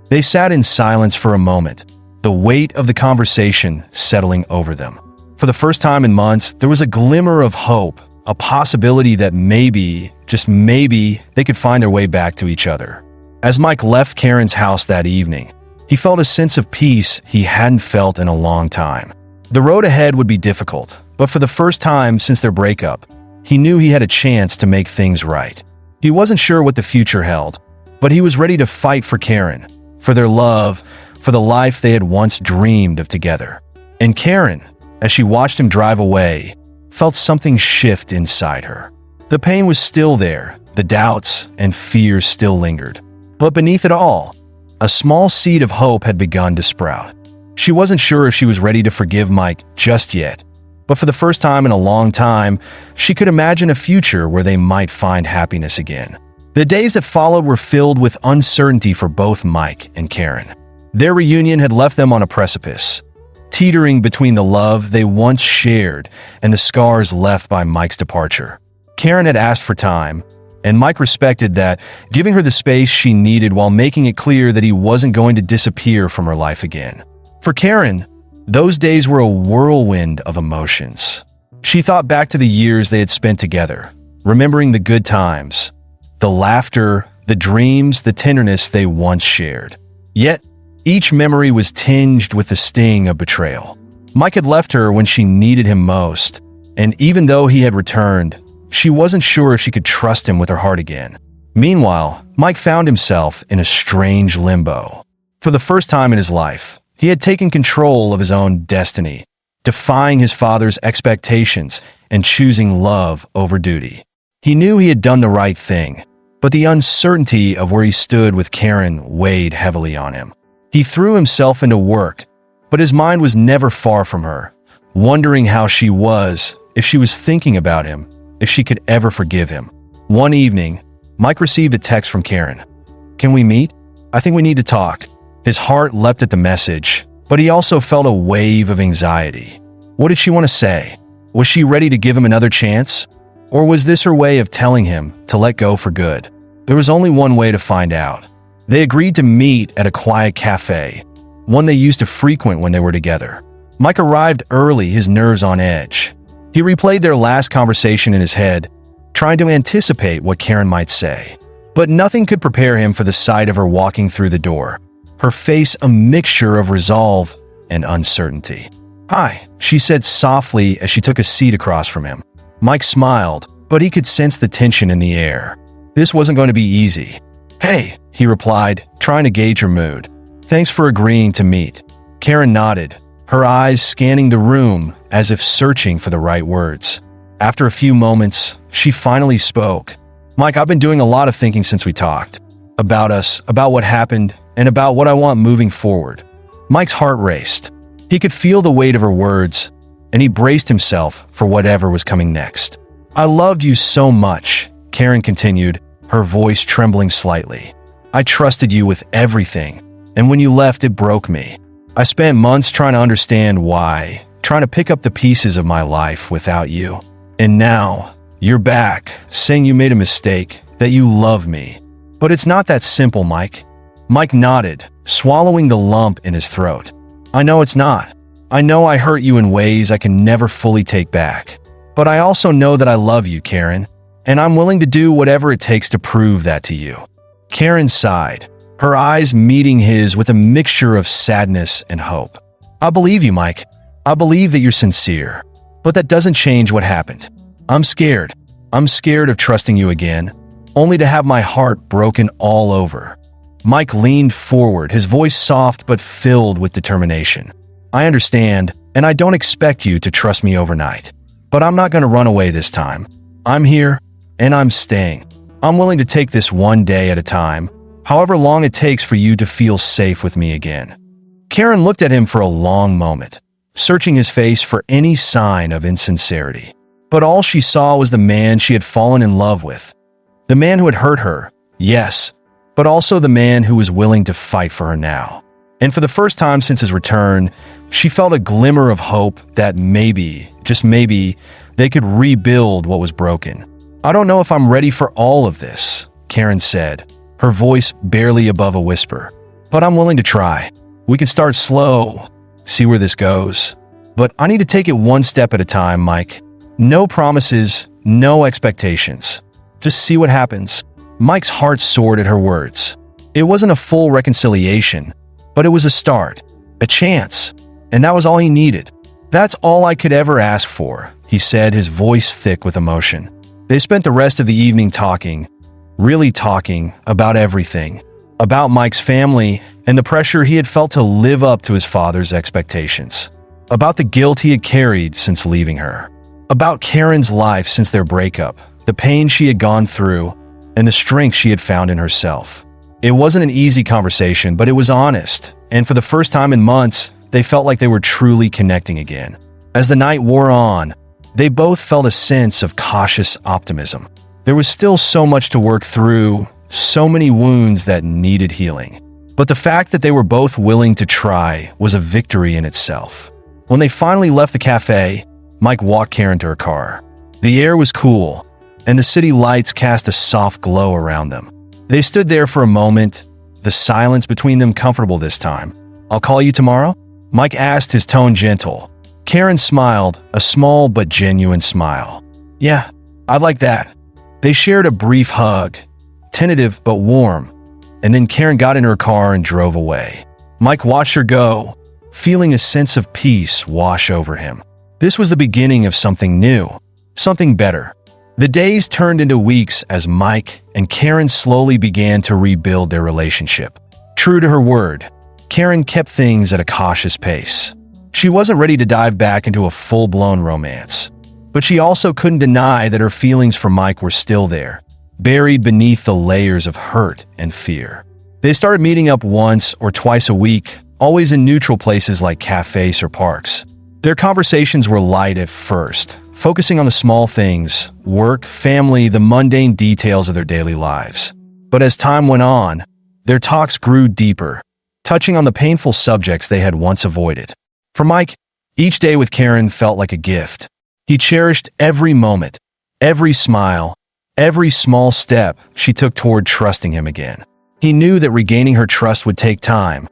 They sat in silence for a moment, the weight of the conversation settling over them. For the first time in months, there was a glimmer of hope, a possibility that maybe, just maybe, they could find their way back to each other. As Mike left Karen's house that evening, he felt a sense of peace he hadn't felt in a long time. The road ahead would be difficult, but for the first time since their breakup, he knew he had a chance to make things right. He wasn't sure what the future held, but he was ready to fight for Karen, for their love, for the life they had once dreamed of together. And Karen, as she watched him drive away, felt something shift inside her. The pain was still there, the doubts and fears still lingered. But beneath it all, a small seed of hope had begun to sprout. She wasn't sure if she was ready to forgive Mike just yet, but for the first time in a long time, she could imagine a future where they might find happiness again. The days that followed were filled with uncertainty for both Mike and Karen. Their reunion had left them on a precipice, teetering between the love they once shared and the scars left by Mike's departure. Karen had asked for time, and Mike respected that, giving her the space she needed while making it clear that he wasn't going to disappear from her life again. For Karen, those days were a whirlwind of emotions. She thought back to the years they had spent together, remembering the good times, the laughter, the dreams, the tenderness they once shared. Yet, each memory was tinged with the sting of betrayal. Mike had left her when she needed him most, and even though he had returned, she wasn't sure if she could trust him with her heart again. Meanwhile, Mike found himself in a strange limbo. For the first time in his life, he had taken control of his own destiny, defying his father's expectations and choosing love over duty. He knew he had done the right thing, but the uncertainty of where he stood with Karen weighed heavily on him. He threw himself into work, but his mind was never far from her, wondering how she was, if she was thinking about him, if she could ever forgive him. One evening, Mike received a text from Karen. "Can we meet? I think we need to talk." His heart leapt at the message, but he also felt a wave of anxiety. What did she want to say? Was she ready to give him another chance? Or was this her way of telling him to let go for good? There was only one way to find out. They agreed to meet at a quiet cafe, one they used to frequent when they were together. Mike arrived early, his nerves on edge. He replayed their last conversation in his head, trying to anticipate what Karen might say. But nothing could prepare him for the sight of her walking through the door, her face a mixture of resolve and uncertainty. "Hi," she said softly as she took a seat across from him. Mike smiled, but he could sense the tension in the air. This wasn't going to be easy. "Hey," he replied, trying to gauge her mood. "Thanks for agreeing to meet." Karen nodded, her eyes scanning the room as if searching for the right words. After a few moments, she finally spoke. "Mike, I've been doing a lot of thinking since we talked. About us, about what happened, and about what I want moving forward." Mike's heart raced. He could feel the weight of her words, and he braced himself for whatever was coming next. "I loved you so much," Karen continued, her voice trembling slightly. "I trusted you with everything, and when you left, it broke me. I spent months trying to understand why, trying to pick up the pieces of my life without you. And now, you're back, saying you made a mistake, that you love me. But it's not that simple, Mike." Mike nodded, swallowing the lump in his throat. "I know it's not. I know I hurt you in ways I can never fully take back. But I also know that I love you, Karen, and I'm willing to do whatever it takes to prove that to you." Karen sighed, her eyes meeting his with a mixture of sadness and hope. "I believe you, Mike. I believe that you're sincere. But that doesn't change what happened. I'm scared. I'm scared of trusting you again, only to have my heart broken all over." Mike leaned forward, his voice soft but filled with determination. "I understand, and I don't expect you to trust me overnight. But I'm not going to run away this time. I'm here, and I'm staying. I'm willing to take this one day at a time, however long it takes for you to feel safe with me again." Karen looked at him for a long moment, searching his face for any sign of insincerity. But all she saw was the man she had fallen in love with. The man who had hurt her, yes, but also the man who was willing to fight for her now. And for the first time since his return, she felt a glimmer of hope that maybe, just maybe, they could rebuild what was broken. "I don't know if I'm ready for all of this," Karen said, her voice barely above a whisper. "But I'm willing to try. We can start slow, see where this goes. But I need to take it one step at a time, Mike. No promises, no expectations. Just see what happens." Mike's heart soared at her words. It wasn't a full reconciliation, but it was a start, a chance, and that was all he needed. "That's all I could ever ask for," he said, his voice thick with emotion. They spent the rest of the evening talking, really talking about everything, about Mike's family and the pressure he had felt to live up to his father's expectations, about the guilt he had carried since leaving her, about Karen's life since their breakup, the pain she had gone through, and the strength she had found in herself. It wasn't an easy conversation, but it was honest, and for the first time in months, they felt like they were truly connecting again. As the night wore on, they both felt a sense of cautious optimism. There was still so much to work through, so many wounds that needed healing. But the fact that they were both willing to try was a victory in itself. When they finally left the cafe, Mike walked Karen to her car. The air was cool, and the city lights cast a soft glow around them. They stood there for a moment, the silence between them comfortable this time. "I'll call you tomorrow?" Mike asked, his tone gentle. Karen smiled, a small but genuine smile. "Yeah, I'd like that." They shared a brief hug, tentative but warm, and then Karen got in her car and drove away. Mike watched her go, feeling a sense of peace wash over him. This was the beginning of something new, something better. The days turned into weeks as Mike and Karen slowly began to rebuild their relationship. True to her word, Karen kept things at a cautious pace. She wasn't ready to dive back into a full-blown romance, but she also couldn't deny that her feelings for Mike were still there, buried beneath the layers of hurt and fear. They started meeting up once or twice a week, always in neutral places like cafes or parks. Their conversations were light at first, focusing on the small things, work, family, the mundane details of their daily lives. But as time went on, their talks grew deeper, touching on the painful subjects they had once avoided. For Mike, each day with Karen felt like a gift. He cherished every moment, every smile, every small step she took toward trusting him again. He knew that regaining her trust would take time,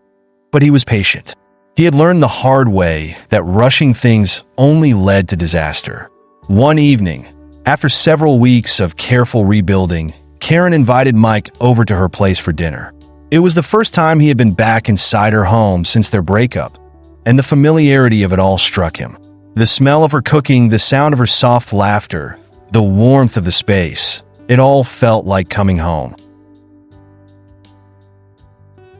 but he was patient. He had learned the hard way that rushing things only led to disaster. One evening, after several weeks of careful rebuilding, Karen invited Mike over to her place for dinner. It was the first time he had been back inside her home since their breakup, and the familiarity of it all struck him. The smell of her cooking, the sound of her soft laughter, the warmth of the space, it all felt like coming home.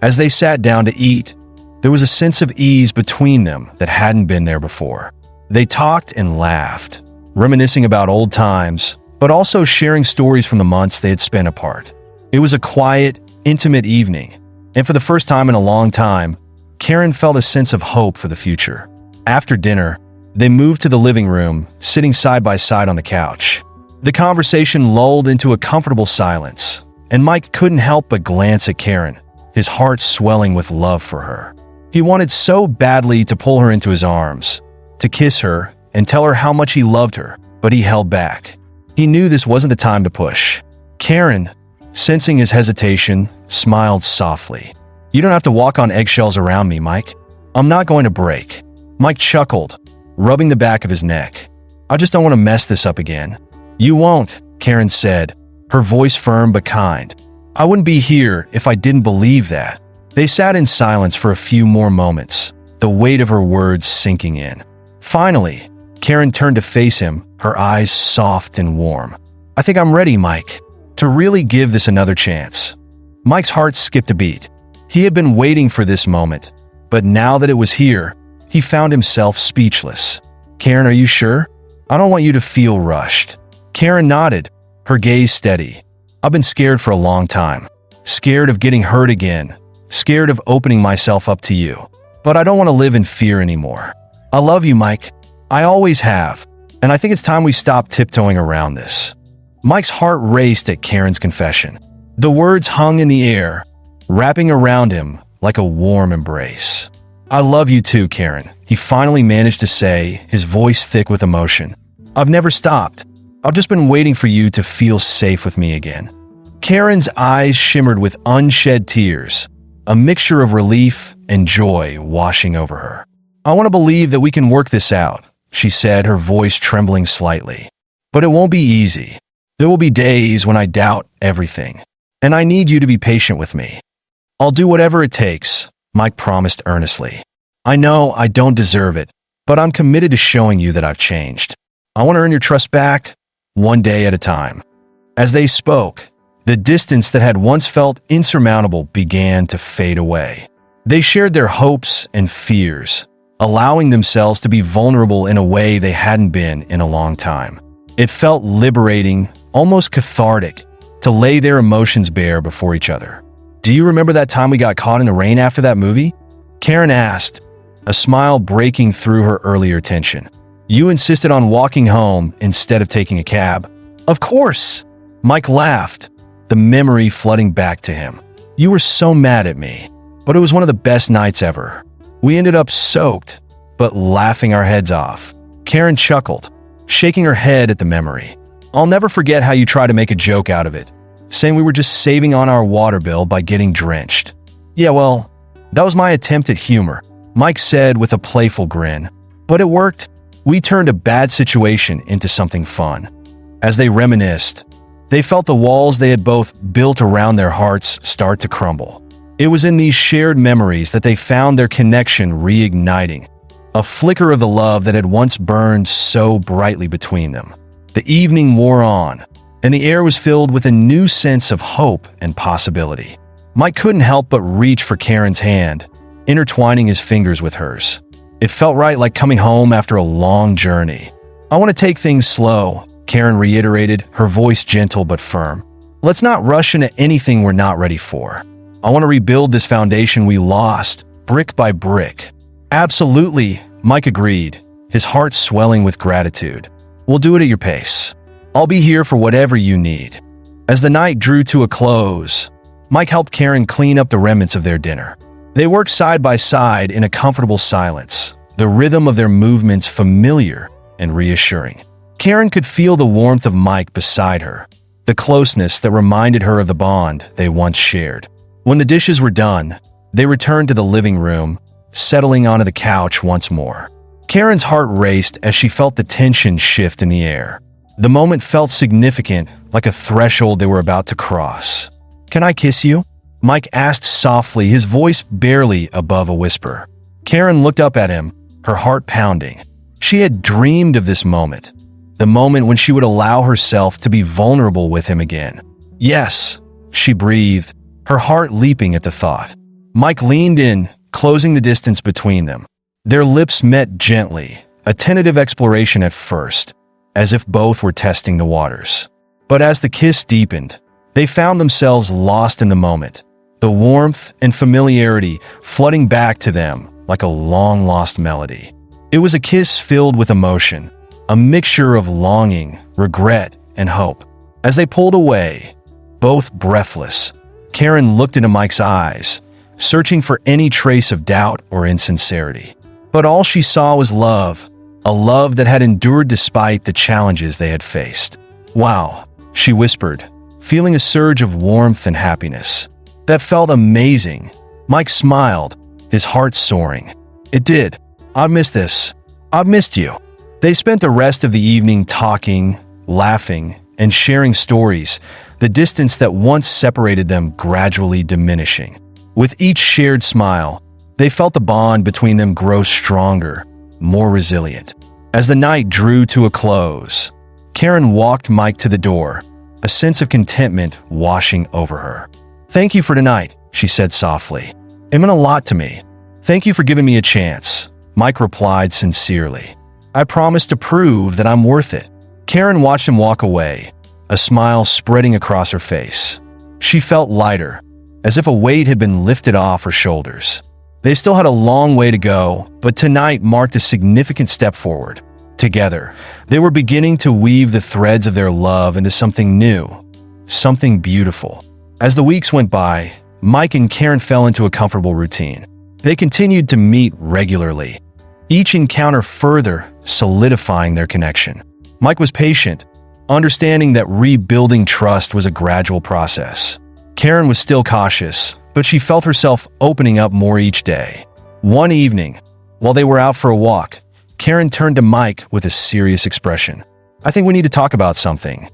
As they sat down to eat, there was a sense of ease between them that hadn't been there before. They talked and laughed, reminiscing about old times, but also sharing stories from the months they had spent apart. It was a quiet, intimate evening, and for the first time in a long time, Karen felt a sense of hope for the future. After dinner, they moved to the living room, sitting side by side on the couch. The conversation lulled into a comfortable silence, and Mike couldn't help but glance at Karen, his heart swelling with love for her. He wanted so badly to pull her into his arms, to kiss her and tell her how much he loved her, but he held back. He knew this wasn't the time to push. Karen, sensing his hesitation, smiled softly. "You don't have to walk on eggshells around me, Mike. I'm not going to break." Mike chuckled, rubbing the back of his neck. "I just don't want to mess this up again." "You won't," Karen said, her voice firm but kind. "I wouldn't be here if I didn't believe that." They sat in silence for a few more moments, the weight of her words sinking in. Finally, Karen turned to face him, her eyes soft and warm. "I think I'm ready, Mike, to really give this another chance." Mike's heart skipped a beat. He had been waiting for this moment, but now that it was here, he found himself speechless. "Karen, are you sure? I don't want you to feel rushed." Karen nodded, her gaze steady. "I've been scared for a long time. Scared of getting hurt again. Scared of opening myself up to you. But I don't want to live in fear anymore. I love you, Mike. I always have. And I think it's time we stop tiptoeing around this." Mike's heart raced at Karen's confession. The words hung in the air, wrapping around him like a warm embrace. "I love you too, Karen," he finally managed to say, his voice thick with emotion. "I've never stopped. I've just been waiting for you to feel safe with me again." Karen's eyes shimmered with unshed tears, a mixture of relief and joy washing over her. "I want to believe that we can work this out," she said, her voice trembling slightly. "But it won't be easy. There will be days when I doubt everything, and I need you to be patient with me." "I'll do whatever it takes," Mike promised earnestly. "I know I don't deserve it, but I'm committed to showing you that I've changed. I want to earn your trust back, one day at a time." As they spoke, the distance that had once felt insurmountable began to fade away. They shared their hopes and fears, allowing themselves to be vulnerable in a way they hadn't been in a long time. It felt liberating, almost cathartic, to lay their emotions bare before each other. "Do you remember that time we got caught in the rain after that movie?" Karen asked, a smile breaking through her earlier tension. "You insisted on walking home instead of taking a cab." "Of course!" Mike laughed, the memory flooding back to him. "You were so mad at me, but it was one of the best nights ever. We ended up soaked, but laughing our heads off." Karen chuckled, shaking her head at the memory. "I'll never forget how you tried to make a joke out of it, saying we were just saving on our water bill by getting drenched." "Yeah, well, that was my attempt at humor," Mike said with a playful grin. "But it worked. We turned a bad situation into something fun." As they reminisced, they felt the walls they had both built around their hearts start to crumble. It was in these shared memories that they found their connection reigniting, a flicker of the love that had once burned so brightly between them. The evening wore on, and the air was filled with a new sense of hope and possibility. Mike couldn't help but reach for Karen's hand, intertwining his fingers with hers. It felt right, like coming home after a long journey. "I want to take things slow," Karen reiterated, her voice gentle but firm. "Let's not rush into anything we're not ready for. I want to rebuild this foundation we lost, brick by brick." "Absolutely," Mike agreed, his heart swelling with gratitude. "We'll do it at your pace. I'll be here for whatever you need." As the night drew to a close, Mike helped Karen clean up the remnants of their dinner. They worked side by side in a comfortable silence, the rhythm of their movements familiar and reassuring. Karen could feel the warmth of Mike beside her, the closeness that reminded her of the bond they once shared. When the dishes were done, they returned to the living room, settling onto the couch once more. Karen's heart raced as she felt the tension shift in the air. The moment felt significant, like a threshold they were about to cross. "Can I kiss you?" Mike asked softly, his voice barely above a whisper. Karen looked up at him, her heart pounding. She had dreamed of this moment, the moment when she would allow herself to be vulnerable with him again. Yes, she breathed, her heart leaping at the thought. Mike leaned in, closing the distance between them. Their lips met gently, a tentative exploration at first, as if both were testing the waters. But as the kiss deepened, they found themselves lost in the moment, the warmth and familiarity flooding back to them like a long-lost melody. It was a kiss filled with emotion, a mixture of longing, regret, and hope. As they pulled away, both breathless, Karen looked into Mike's eyes, searching for any trace of doubt or insincerity. But all she saw was love, a love that had endured despite the challenges they had faced. "Wow," she whispered, feeling a surge of warmth and happiness. "That felt amazing." Mike smiled, his heart soaring. "It did. I've missed this. I've missed you." They spent the rest of the evening talking, laughing, and sharing stories, the distance that once separated them gradually diminishing. With each shared smile, they felt the bond between them grow stronger, more resilient. As the night drew to a close, Karen walked Mike to the door, a sense of contentment washing over her. "Thank you for tonight," she said softly. "It meant a lot to me. Thank you for giving me a chance," Mike replied sincerely. "I promise to prove that I'm worth it." Karen watched him walk away, a smile spreading across her face. She felt lighter, as if a weight had been lifted off her shoulders. They still had a long way to go, but tonight marked a significant step forward. Together, they were beginning to weave the threads of their love into something new, something beautiful. As the weeks went by, Mike and Karen fell into a comfortable routine. They continued to meet regularly, each encounter further solidifying their connection. Mike was patient, understanding that rebuilding trust was a gradual process. Karen was still cautious, but she felt herself opening up more each day. One evening, while they were out for a walk, Karen turned to Mike with a serious expression. "I think we need to talk about something."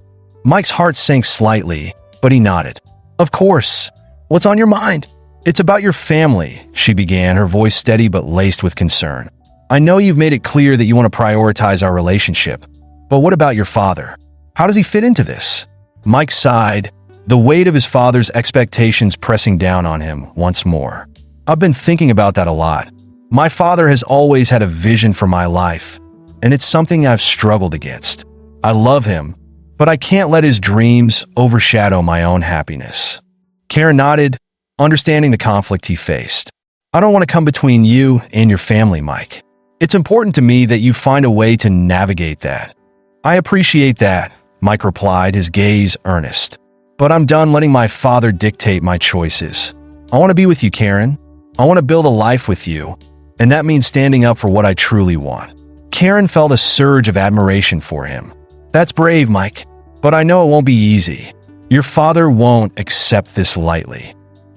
Mike's heart sank slightly, but he nodded. "Of course. What's on your mind?" "It's about your family," she began, her voice steady but laced with concern. "I know you've made it clear that you want to prioritize our relationship, but what about your father? How does he fit into this?" Mike sighed, the weight of his father's expectations pressing down on him once more. "I've been thinking about that a lot. My father has always had a vision for my life, and it's something I've struggled against. I love him, but I can't let his dreams overshadow my own happiness." Karen nodded, understanding the conflict he faced. "I don't want to come between you and your family, Mike. It's important to me that you find a way to navigate that." "I appreciate that," Mike replied, his gaze earnest. "But I'm done letting my father dictate my choices. I want to be with you, Karen. I want to build a life with you, and that means standing up for what I truly want." Karen felt a surge of admiration for him. "That's brave, Mike, but I know it won't be easy. Your father won't accept this lightly."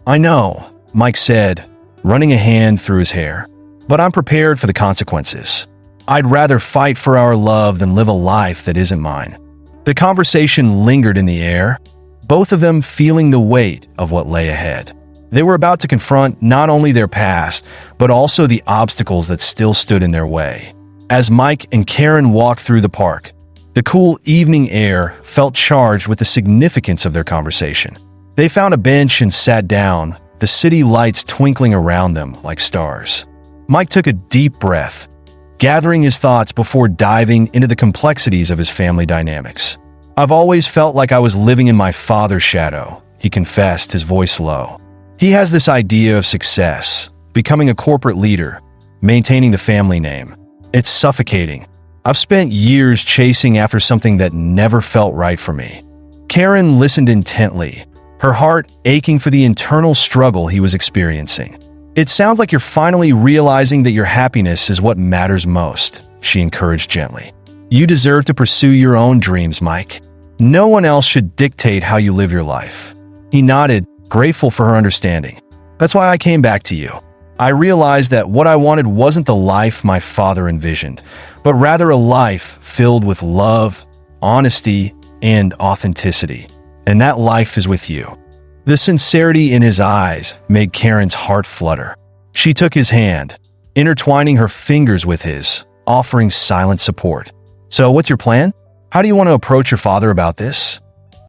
"I know," Mike said, running a hand through his hair, "but I'm prepared for the consequences. I'd rather fight for our love than live a life that isn't mine." The conversation lingered in the air, both of them feeling the weight of what lay ahead. They were about to confront not only their past, but also the obstacles that still stood in their way. As Mike and Karen walked through the park, the cool evening air felt charged with the significance of their conversation. They found a bench and sat down, the city lights twinkling around them like stars. Mike took a deep breath, gathering his thoughts before diving into the complexities of his family dynamics. "I've always felt like I was living in my father's shadow," he confessed, his voice low. "He has this idea of success, becoming a corporate leader, maintaining the family name. It's suffocating. I've spent years chasing after something that never felt right for me." Karen listened intently, her heart aching for the internal struggle he was experiencing. "It sounds like you're finally realizing that your happiness is what matters most," she encouraged gently. "You deserve to pursue your own dreams, Mike. No one else should dictate how you live your life." He nodded, grateful for her understanding. "That's why I came back to you. I realized that what I wanted wasn't the life my father envisioned, but rather a life filled with love, honesty, and authenticity. And that life is with you." The sincerity in his eyes made Karen's heart flutter. She took his hand, intertwining her fingers with his, offering silent support. So what's your plan? How do you want to approach your father about this?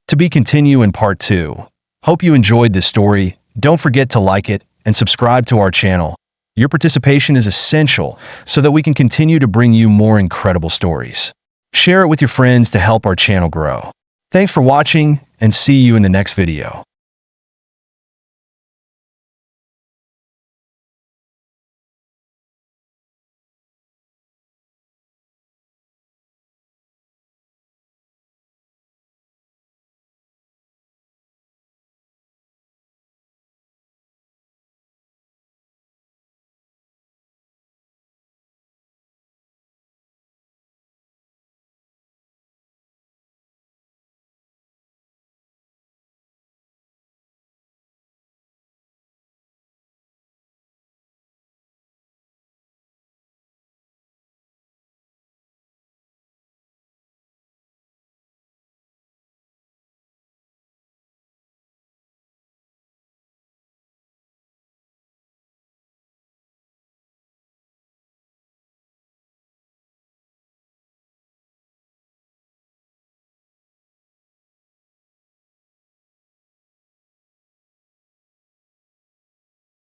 To be continued in part 2. Hope you enjoyed this story. Don't forget to like it and subscribe to our channel. Your participation is essential so that we can continue to bring you more incredible stories. Share it with your friends to help our channel grow. Thanks for watching and see you in the next video.